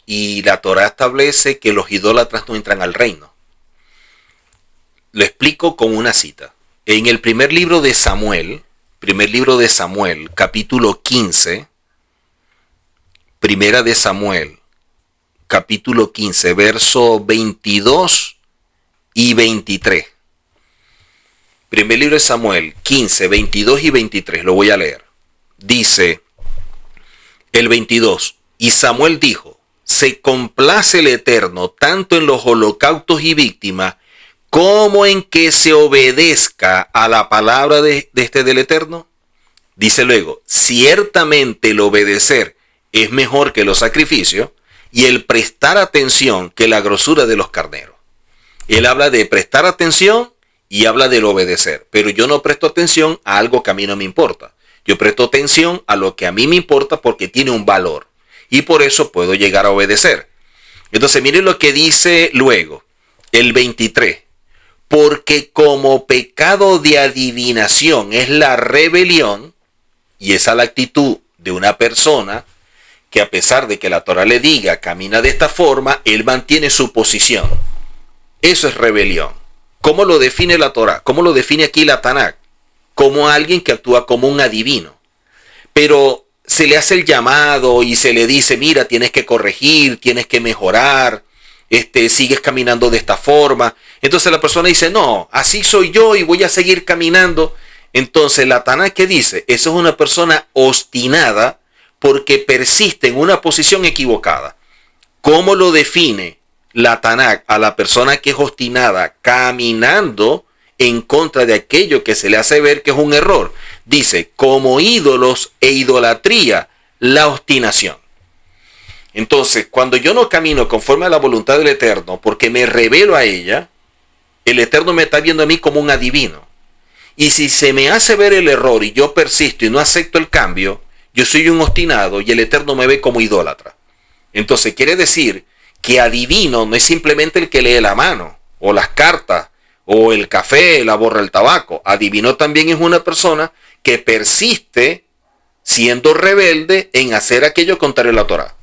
Speaker 1: Y la Torá establece que los idólatras no entran al reino. Lo explico con una cita. En el primer libro de Samuel, capítulo 15, primera de Samuel, capítulo 15, verso 22 y 23. Primer libro de Samuel, 15, 22 y 23, lo voy a leer. Dice el 22, y Samuel dijo, se complace el Eterno tanto en los holocaustos y víctimas como en que se obedezca a la palabra del Eterno. Dice luego, ciertamente el obedecer es mejor que los sacrificios y el prestar atención que la grosura de los carneros. Él habla de prestar atención y habla del obedecer, pero yo no presto atención a algo que a mí no me importa. Yo presto atención a lo que a mí me importa porque tiene un valor. Y por eso puedo llegar a obedecer. Entonces miren lo que dice luego, el 23. Porque como pecado de adivinación es la rebelión, y esa es la actitud de una persona que a pesar de que la Torá le diga camina de esta forma, él mantiene su posición. Eso es rebelión. ¿Cómo lo define la Torá? ¿Cómo lo define aquí la Tanakh? Como alguien que actúa como un adivino. Pero se le hace el llamado y se le dice, mira, tienes que corregir, tienes que mejorar, sigues caminando de esta forma. Entonces la persona dice, no, así soy yo y voy a seguir caminando. Entonces la Tanakh, ¿qué dice? Eso es una persona obstinada porque persiste en una posición equivocada. ¿Cómo lo define la Tanakh a la persona que es obstinada caminando en contra de aquello que se le hace ver que es un error? Dice, como ídolos e idolatría, la obstinación. Entonces, cuando yo no camino conforme a la voluntad del Eterno, porque me revelo a ella, el Eterno me está viendo a mí como un adivino. Y si se me hace ver el error y yo persisto y no acepto el cambio, yo soy un obstinado y el Eterno me ve como idólatra. Entonces, quiere decir que adivino no es simplemente el que lee la mano, o las cartas, o el café, la borra, el tabaco. Adivino también es una persona que persiste siendo rebelde en hacer aquello contrario a la Torá.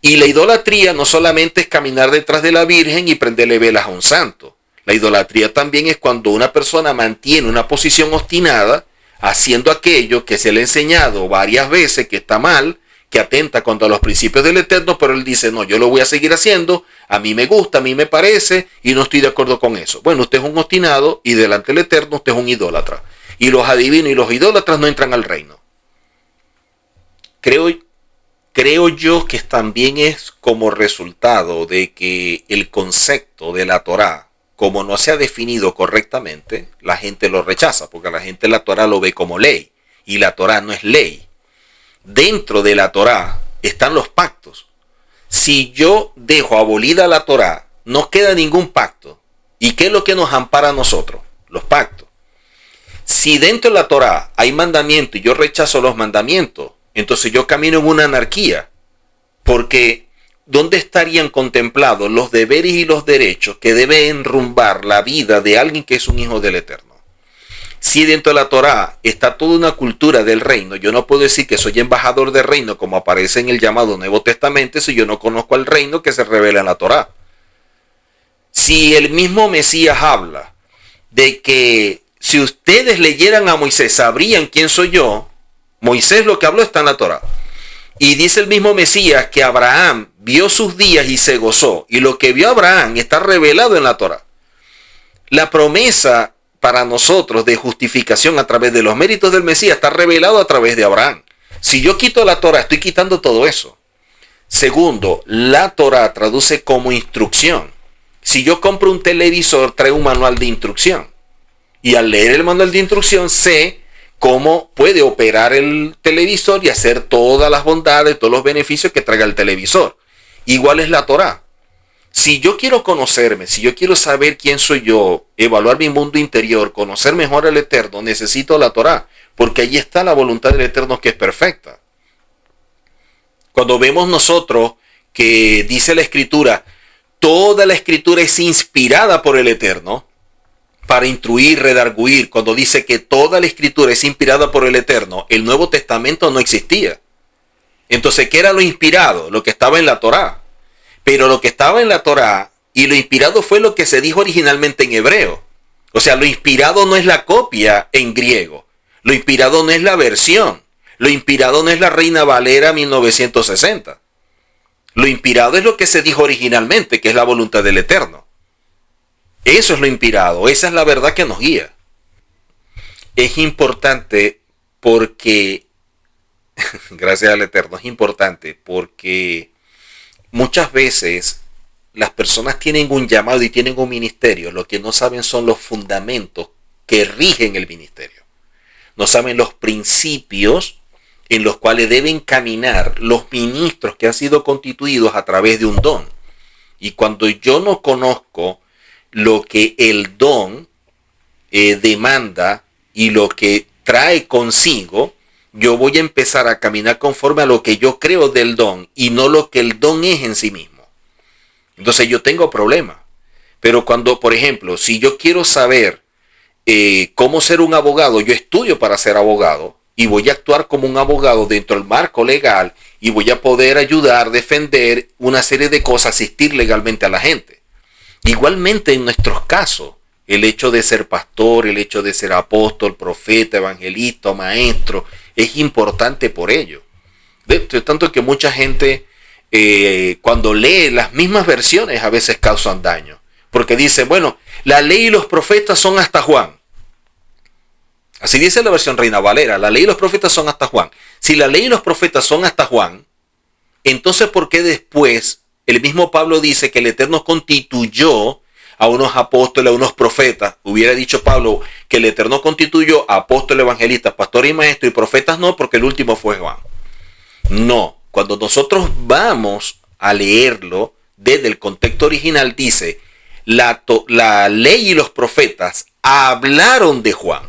Speaker 1: Y la idolatría no solamente es caminar detrás de la Virgen y prenderle velas a un santo. La idolatría también es cuando una persona mantiene una posición obstinada haciendo aquello que se le ha enseñado varias veces que está mal, que atenta contra los principios del Eterno, pero él dice, no, yo lo voy a seguir haciendo, a mí me gusta, a mí me parece, y no estoy de acuerdo con eso. Bueno, usted es un obstinado y delante del Eterno usted es un idólatra. Y los adivinos y los idólatras no entran al reino. Creo yo que también es como resultado de que el concepto de la Torá, como no se ha definido correctamente, la gente lo rechaza, porque la gente la Torá lo ve como ley, y la Torá no es ley. Dentro de la Torá están los pactos. Si yo dejo abolida la Torá, no queda ningún pacto. ¿Y qué es lo que nos ampara a nosotros? Los pactos. Si dentro de la Torá hay mandamientos y yo rechazo los mandamientos, entonces yo camino en una anarquía, porque ¿dónde estarían contemplados los deberes y los derechos que debe enrumbar la vida de alguien que es un hijo del Eterno? Si dentro de la Torá está toda una cultura del reino, yo no puedo decir que soy embajador del reino como aparece en el llamado Nuevo Testamento si yo no conozco al reino que se revela en la Torá. Si el mismo Mesías habla de que si ustedes leyeran a Moisés sabrían quién soy yo, Moisés lo que habló está en la Torá. Y dice el mismo Mesías que Abraham vio sus días y se gozó. Y lo que vio Abraham está revelado en la Torá. La promesa para nosotros de justificación a través de los méritos del Mesías está revelado a través de Abraham. Si yo quito la Torá, estoy quitando todo eso. Segundo, la Torá traduce como instrucción. Si yo compro un televisor, trae un manual de instrucción. Y al leer el manual de instrucción sé cómo puede operar el televisor y hacer todas las bondades, todos los beneficios que traiga el televisor. Igual es la Torá. Si yo quiero conocerme, si yo quiero saber quién soy yo, evaluar mi mundo interior, conocer mejor al Eterno, necesito la Torá, porque allí está la voluntad del Eterno que es perfecta. Cuando vemos nosotros que dice la Escritura, toda la Escritura es inspirada por el Eterno, para instruir, redarguir, cuando dice que toda la Escritura es inspirada por el Eterno, el Nuevo Testamento no existía. Entonces, ¿qué era lo inspirado? Lo que estaba en la Torá. Pero lo que estaba en la Torá y lo inspirado fue lo que se dijo originalmente en hebreo. O sea, lo inspirado no es la copia en griego. Lo inspirado no es la versión. Lo inspirado no es la Reina Valera 1960. Lo inspirado es lo que se dijo originalmente, que es la voluntad del Eterno. Eso es lo inspirado, esa es la verdad que nos guía. Es importante porque, gracias al Eterno, es importante porque muchas veces las personas tienen un llamado y tienen un ministerio, lo que no saben son los fundamentos que rigen el ministerio. No saben los principios en los cuales deben caminar los ministros que han sido constituidos a través de un don. Y cuando yo no conozco lo que el don demanda y lo que trae consigo, yo voy a empezar a caminar conforme a lo que yo creo del don y no lo que el don es en sí mismo. Entonces yo tengo problemas. Pero cuando, por ejemplo, si yo quiero saber cómo ser un abogado, yo estudio para ser abogado y voy a actuar como un abogado dentro del marco legal y voy a poder ayudar, defender una serie de cosas, asistir legalmente a la gente. Igualmente en nuestros casos, el hecho de ser pastor, el hecho de ser apóstol, profeta, evangelista, maestro, es importante por ello. De tanto que mucha gente cuando lee las mismas versiones a veces causan daño. Porque dice, bueno, la ley y los profetas son hasta Juan. Así dice la versión Reina Valera, la ley y los profetas son hasta Juan. Si la ley y los profetas son hasta Juan, entonces ¿por qué después el mismo Pablo dice que el Eterno constituyó a unos apóstoles, a unos profetas? Hubiera dicho Pablo que el Eterno constituyó a apóstoles, evangelistas, pastores y maestros, y profetas no, porque el último fue Juan. No, cuando nosotros vamos a leerlo desde el contexto original, dice, la ley y los profetas hablaron de Juan.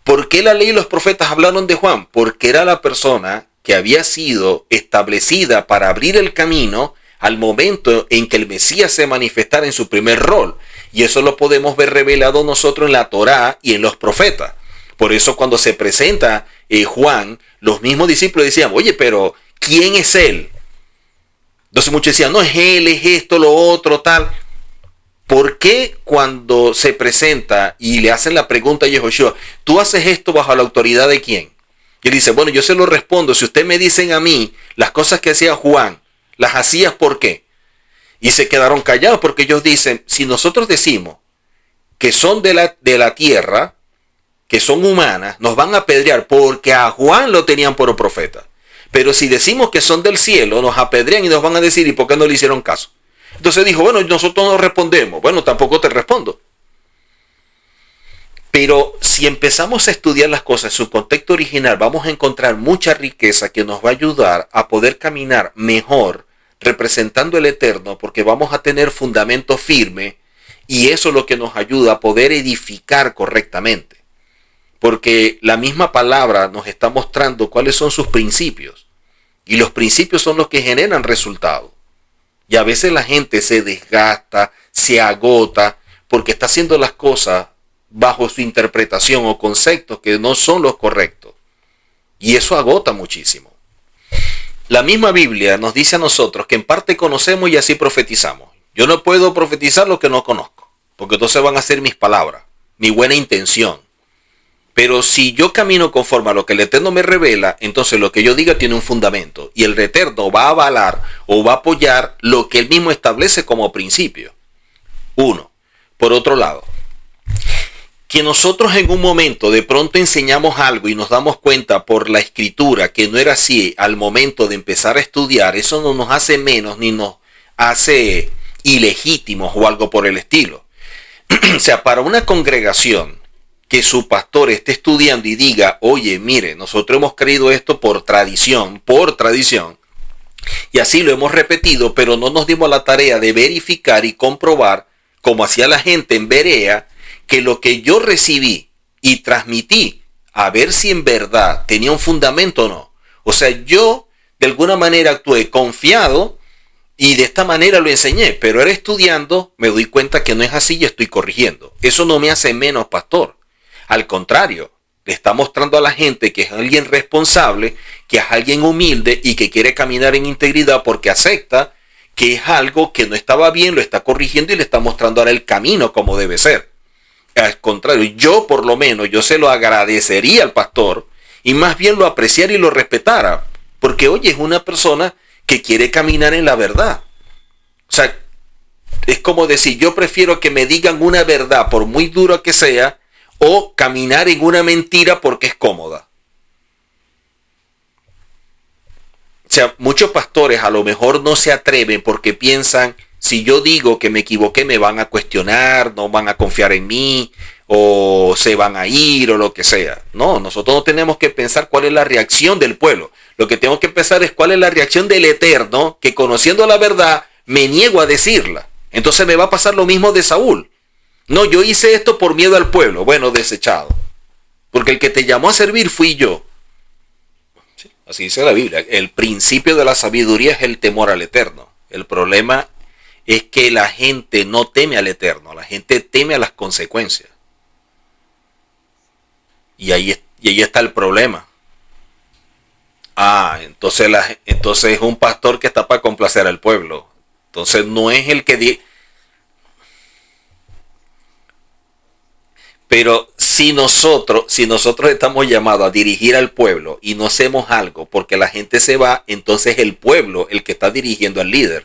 Speaker 1: ¿Por qué la ley y los profetas hablaron de Juan? Porque era la persona que había sido establecida para abrir el camino al momento en que el Mesías se manifestara en su primer rol. Y eso lo podemos ver revelado nosotros en la Torá y en los profetas. Por eso cuando se presenta Juan, los mismos discípulos decían, oye, pero ¿quién es él? Entonces muchos decían, no es él, es esto, lo otro, tal. ¿Por qué cuando se presenta y le hacen la pregunta a Yehoshua, tú haces esto bajo la autoridad de quién? Y él dice, bueno, yo se lo respondo, si ustedes me dicen a mí las cosas que hacía Juan, ¿las hacías por qué? Y se quedaron callados porque ellos dicen, si nosotros decimos que son de la tierra, que son humanas, nos van a apedrear porque a Juan lo tenían por profeta. Pero si decimos que son del cielo, nos apedrean y nos van a decir, ¿y por qué no le hicieron caso? Entonces dijo, bueno, nosotros no respondemos. Bueno, tampoco te respondo. Pero si empezamos a estudiar las cosas en su contexto original, vamos a encontrar mucha riqueza que nos va a ayudar a poder caminar mejor representando el Eterno, porque vamos a tener fundamento firme y eso es lo que nos ayuda a poder edificar correctamente. porque la misma palabra nos está mostrando cuáles son sus principios. Y los principios son los que generan resultados. Y a veces la gente se desgasta, se agota, porque está haciendo las cosas bajo su interpretación o conceptos que no son los correctos. Y eso agota muchísimo. La misma Biblia nos dice a nosotros que en parte conocemos y así profetizamos. Yo no puedo profetizar lo que no conozco, porque entonces van a ser mis palabras, mi buena intención. Pero si yo camino conforme a lo que el Eterno me revela, entonces lo que yo diga tiene un fundamento. Y el Eterno va a avalar o va a apoyar lo que él mismo establece como principio. Uno. Por otro lado, que nosotros en un momento de pronto enseñamos algo y nos damos cuenta por la escritura que no era así al momento de empezar a estudiar, eso no nos hace menos ni nos hace ilegítimos o algo por el estilo. O sea, para una congregación que su pastor esté estudiando y diga, oye, mire, nosotros hemos creído esto por tradición, y así lo hemos repetido, pero no nos dimos la tarea de verificar y comprobar, como hacía la gente en Berea, que lo que yo recibí y transmití, a ver si en verdad tenía un fundamento o no. O sea, yo de alguna manera actué confiado y de esta manera lo enseñé, pero ahora estudiando me doy cuenta que no es así y estoy corrigiendo. Eso no me hace menos pastor. Al contrario, le está mostrando a la gente que es alguien responsable, que es alguien humilde y que quiere caminar en integridad porque acepta que es algo que no estaba bien, lo está corrigiendo y le está mostrando ahora el camino como debe ser. Al contrario, yo por lo menos, yo se lo agradecería al pastor y más bien lo apreciara y lo respetara, porque oye, es una persona que quiere caminar en la verdad. O sea, es como decir, yo prefiero que me digan una verdad por muy dura que sea, o caminar en una mentira porque es cómoda. O sea, muchos pastores a lo mejor no se atreven porque piensan, si yo digo que me equivoqué me van a cuestionar, no van a confiar en mí, o se van a ir, o lo que sea. No, nosotros no tenemos que pensar cuál es la reacción del pueblo. Lo que tengo que pensar es cuál es la reacción del Eterno, que conociendo la verdad me niego a decirla. Entonces me va a pasar lo mismo de Saúl. No, yo hice esto por miedo al pueblo. Bueno, desechado. Porque el que te llamó a servir fui yo. Sí, así dice la Biblia. El principio de la sabiduría es el temor al Eterno. El problema es que la gente no teme al Eterno. La gente teme a las consecuencias. Y ahí está el problema. Entonces es un pastor que está para complacer al pueblo. Entonces no es el que... Pero si nosotros estamos llamados a dirigir al pueblo y no hacemos algo porque la gente se va, entonces es el pueblo el que está dirigiendo al líder.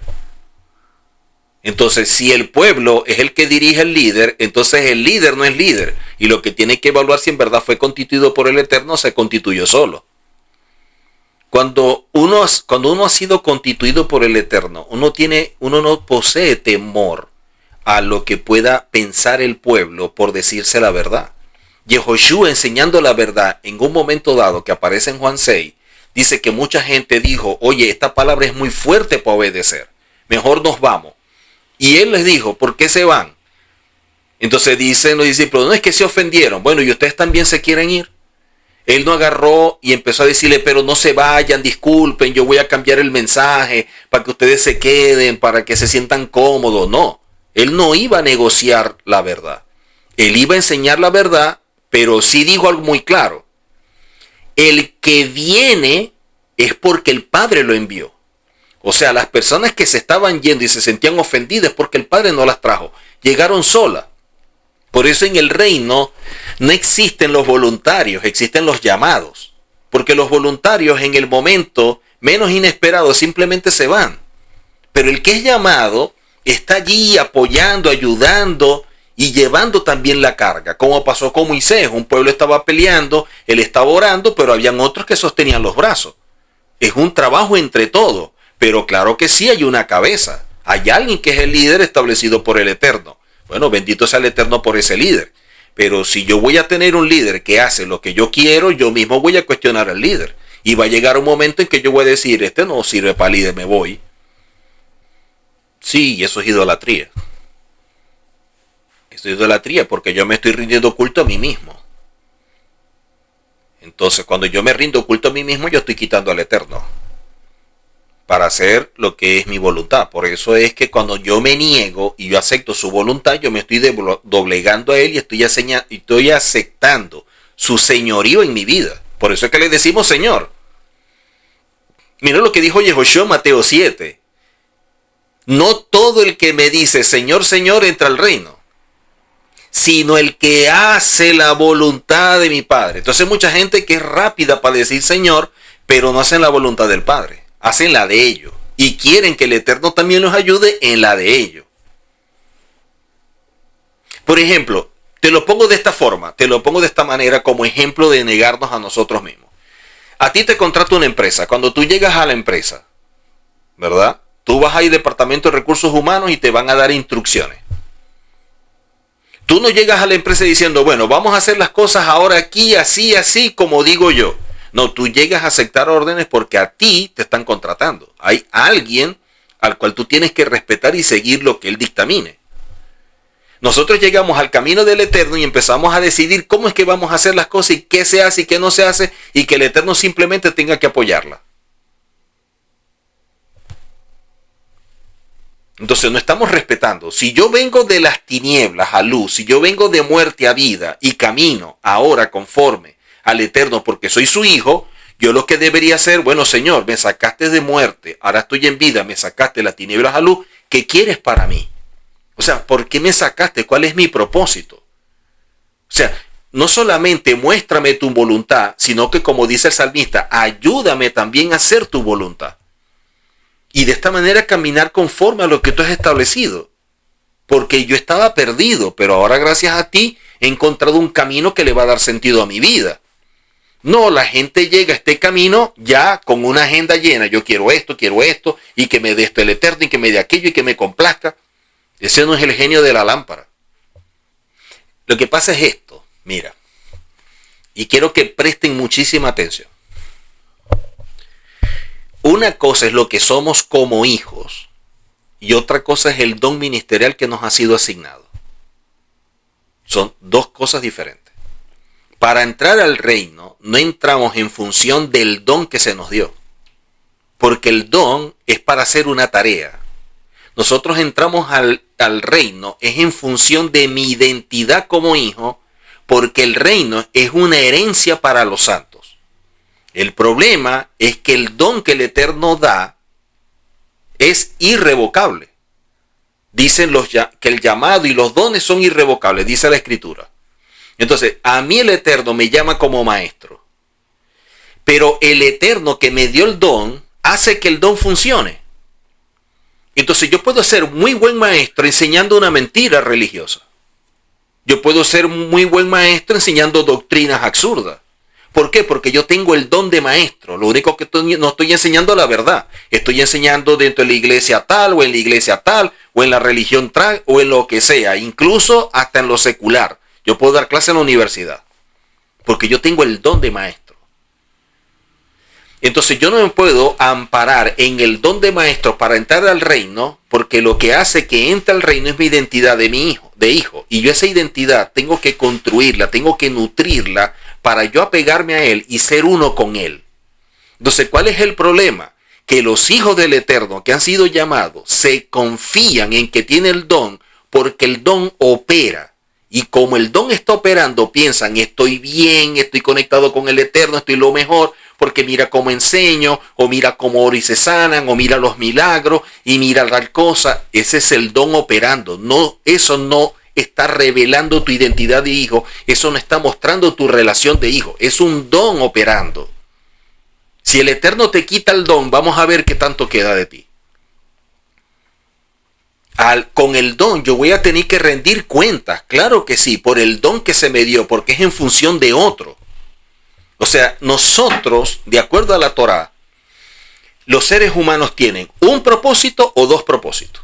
Speaker 1: Entonces, si el pueblo es el que dirige al líder, entonces el líder no es líder. Y lo que tiene que evaluar si en verdad fue constituido por el Eterno, se constituyó solo. Cuando uno ha sido constituido por el Eterno, uno no posee temor a lo que pueda pensar el pueblo por decirse la verdad. Yehoshua, enseñando la verdad en un momento dado que aparece en Juan 6, dice que mucha gente dijo, oye, esta palabra es muy fuerte para obedecer, mejor nos vamos. Y él les dijo, ¿por qué se van? Entonces dicen los discípulos, no es que se ofendieron, bueno, ¿y ustedes también se quieren ir? Él no agarró y empezó a decirle, pero no se vayan, disculpen, yo voy a cambiar el mensaje para que ustedes se queden, para que se sientan cómodos. No, él no iba a negociar la verdad. Él iba a enseñar la verdad, pero sí dijo algo muy claro. El que viene es porque el Padre lo envió. O sea, las personas que se estaban yendo y se sentían ofendidas porque el Padre no las trajo, llegaron solas. Por eso en el reino no existen los voluntarios, existen los llamados. Porque los voluntarios en el momento menos inesperado simplemente se van. Pero el que es llamado está allí apoyando, ayudando y llevando también la carga. Como pasó con Moisés, un pueblo estaba peleando, él estaba orando, pero habían otros que sostenían los brazos. Es un trabajo entre todos. Pero claro que sí hay una cabeza. Hay alguien que es el líder establecido por el Eterno. Bueno, bendito sea el Eterno por ese líder. Pero si yo voy a tener un líder que hace lo que yo quiero, yo mismo voy a cuestionar al líder. Y va a llegar un momento en que yo voy a decir, este no sirve para líder, me voy. Sí, eso es idolatría. Eso es idolatría porque yo me estoy rindiendo culto a mí mismo. Entonces, cuando yo me rindo culto a mí mismo, yo estoy quitando al Eterno para hacer lo que es mi voluntad. Por eso es que cuando yo me niego y yo acepto su voluntad, yo me estoy doblegando a Él y estoy aceptando su señorío en mi vida. Por eso es que le decimos Señor. Mira lo que dijo Yehoshua en Mateo 7. No todo el que me dice Señor, Señor entra al reino, sino el que hace la voluntad de mi Padre. Entonces mucha gente que es rápida para decir Señor, pero no hacen la voluntad del Padre, hacen la de ellos. Y quieren que el Eterno también los ayude en la de ellos. Por ejemplo, te lo pongo de esta forma, te lo pongo de esta manera como ejemplo de negarnos a nosotros mismos. A ti te contrata una empresa. Cuando tú llegas a la empresa, ¿verdad? Tú vas al departamento de recursos humanos y te van a dar instrucciones. Tú no llegas a la empresa diciendo, bueno, vamos a hacer las cosas ahora aquí, así, así, como digo yo. No, tú llegas a aceptar órdenes porque a ti te están contratando. Hay alguien al cual tú tienes que respetar y seguir lo que él dictamine. Nosotros llegamos al camino del Eterno y empezamos a decidir cómo es que vamos a hacer las cosas y qué se hace y qué no se hace y que el Eterno simplemente tenga que apoyarla. Entonces no estamos respetando. Si yo vengo de las tinieblas a luz, si yo vengo de muerte a vida y camino ahora conforme al Eterno porque soy su hijo, yo lo que debería hacer, bueno Señor, me sacaste de muerte, ahora estoy en vida, me sacaste de las tinieblas a luz, ¿qué quieres para mí? O sea, ¿por qué me sacaste? ¿Cuál es mi propósito? O sea, no solamente muéstrame tu voluntad, sino que como dice el salmista, ayúdame también a hacer tu voluntad. Y de esta manera caminar conforme a lo que tú has establecido. Porque yo estaba perdido, pero ahora gracias a ti he encontrado un camino que le va a dar sentido a mi vida. No, la gente llega a este camino ya con una agenda llena. Yo quiero esto, y que me dé esto el Eterno, y que me dé aquello, y que me complazca. Ese no es el genio de la lámpara. Lo que pasa es esto, mira, y quiero que presten muchísima atención. Una cosa es lo que somos como hijos y otra cosa es el don ministerial que nos ha sido asignado. Son dos cosas diferentes. Para entrar al reino no entramos en función del don que se nos dio, porque el don es para hacer una tarea. Nosotros entramos al reino es en función de mi identidad como hijo, porque el reino es una herencia para los santos. El problema es que el don que el Eterno da es irrevocable. Dicen que el llamado y los dones son irrevocables, dice la Escritura. Entonces, a mí el Eterno me llama como maestro, pero el Eterno que me dio el don hace que el don funcione. Entonces yo puedo ser muy buen maestro enseñando una mentira religiosa. Yo puedo ser muy buen maestro enseñando doctrinas absurdas. ¿Por qué? Porque yo tengo el don de maestro. Lo único que no estoy enseñando la verdad. Estoy enseñando dentro de la iglesia tal, o en la iglesia tal, o en la religión tal, o en lo que sea. Incluso hasta en lo secular. Yo puedo dar clase en la universidad. Porque yo tengo el don de maestro. Entonces yo no me puedo amparar en el don de maestro para entrar al reino, porque lo que hace que entre al reino es mi identidad de hijo. Y yo esa identidad tengo que construirla, tengo que nutrirla para yo apegarme a él y ser uno con él. Entonces, ¿cuál es el problema? Que los hijos del Eterno que han sido llamados se confían en que tiene el don porque el don opera. Y como el don está operando, piensan, estoy bien, estoy conectado con el Eterno, estoy lo mejor, porque mira cómo enseño, o mira cómo oro y se sanan, o mira los milagros, y mira tal cosa. Ese es el don operando. No, eso no está revelando tu identidad de hijo, eso no está mostrando tu relación de hijo, es un don operando. Si el Eterno te quita el don, vamos a ver qué tanto queda de ti. Con el don yo voy a tener que rendir cuentas, claro que sí, por el don que se me dio, porque es en función de otro. O sea, nosotros, de acuerdo a la Torá, los seres humanos tienen un propósito o dos propósitos.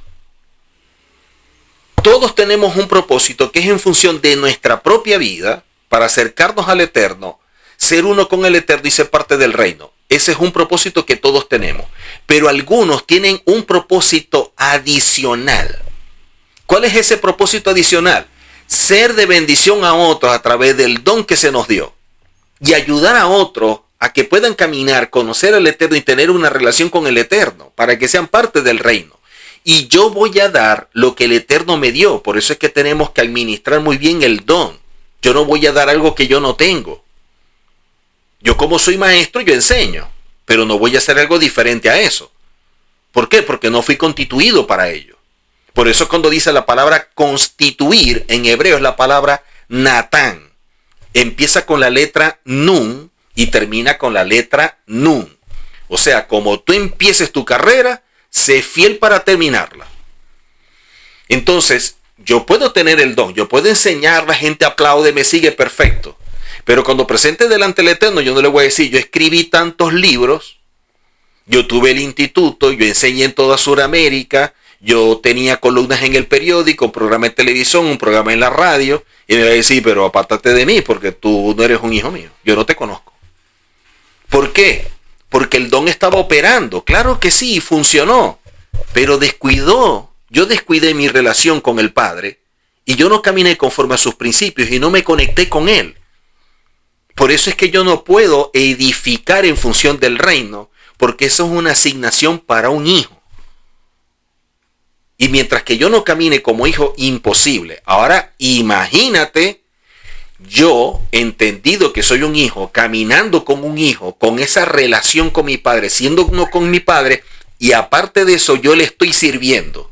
Speaker 1: Todos tenemos un propósito que es en función de nuestra propia vida, para acercarnos al Eterno, ser uno con el Eterno y ser parte del reino. Ese es un propósito que todos tenemos. Pero algunos tienen un propósito adicional. ¿Cuál es ese propósito adicional? Ser de bendición a otros a través del don que se nos dio. y ayudar a otros a que puedan caminar, conocer al Eterno y tener una relación con el Eterno, para que sean parte del reino. Y yo voy a dar lo que el Eterno me dio. Por eso es que tenemos que administrar muy bien el don. Yo no voy a dar algo que yo no tengo. Yo como soy maestro, yo enseño, pero no voy a hacer algo diferente a eso. ¿Por qué? Porque no fui constituido para ello. Por eso cuando dice la palabra constituir, en hebreo es la palabra natán. Empieza con la letra nun y termina con la letra nun. O sea, como tú empieces tu carrera, sé fiel para terminarla. Entonces, yo puedo tener el don, yo puedo enseñar, la gente aplaude, me sigue, perfecto. Pero cuando presente delante del Eterno, yo no le voy a decir, yo escribí tantos libros, yo tuve el instituto, yo enseñé en toda Sudamérica, yo tenía columnas en el periódico, un programa de televisión, un programa en la radio, y me va a decir, pero apártate de mí porque tú no eres un hijo mío, yo no te conozco. ¿Por qué? Porque el don estaba operando, claro que sí, funcionó, pero yo descuidé mi relación con el Padre y yo no caminé conforme a sus principios y no me conecté con Él. Por eso es que yo no puedo edificar en función del reino, porque eso es una asignación para un hijo. Y mientras que yo no camine como hijo, imposible. Ahora imagínate, yo, entendido que soy un hijo, caminando como un hijo, con esa relación con mi padre, siendo uno con mi padre, y aparte de eso yo le estoy sirviendo.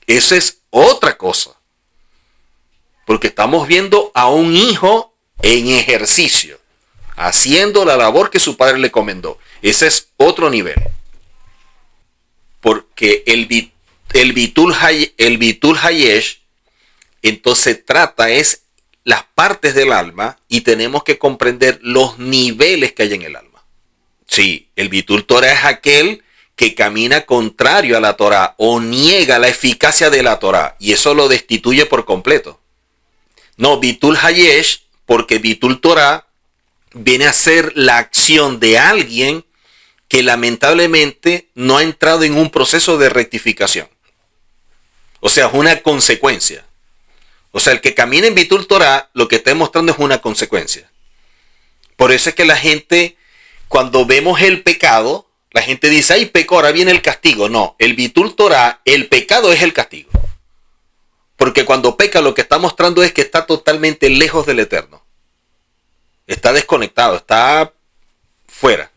Speaker 1: Eso es otra cosa. Porque estamos viendo a un hijo en ejercicio, haciendo la labor que su padre le encomendó. Ese es otro nivel. Porque el Bitul Hayesh, entonces trata es las partes del alma y tenemos que comprender los niveles que hay en el alma. Sí, el Bitul Torah es aquel que camina contrario a la Torah o niega la eficacia de la Torah y eso lo destituye por completo. No, Bitul Hayesh, porque Bitul Torah viene a ser la acción de alguien que lamentablemente no ha entrado en un proceso de rectificación. O sea, es una consecuencia. O sea, el que camina en Bitul Torah, lo que está mostrando es una consecuencia. Por eso es que la gente, cuando vemos el pecado, la gente dice, ay, pecó, ahora viene el castigo. No, el Bitul Torah, el pecado es el castigo. Porque cuando peca, lo que está mostrando es que está totalmente lejos del Eterno. Está desconectado, está fuera.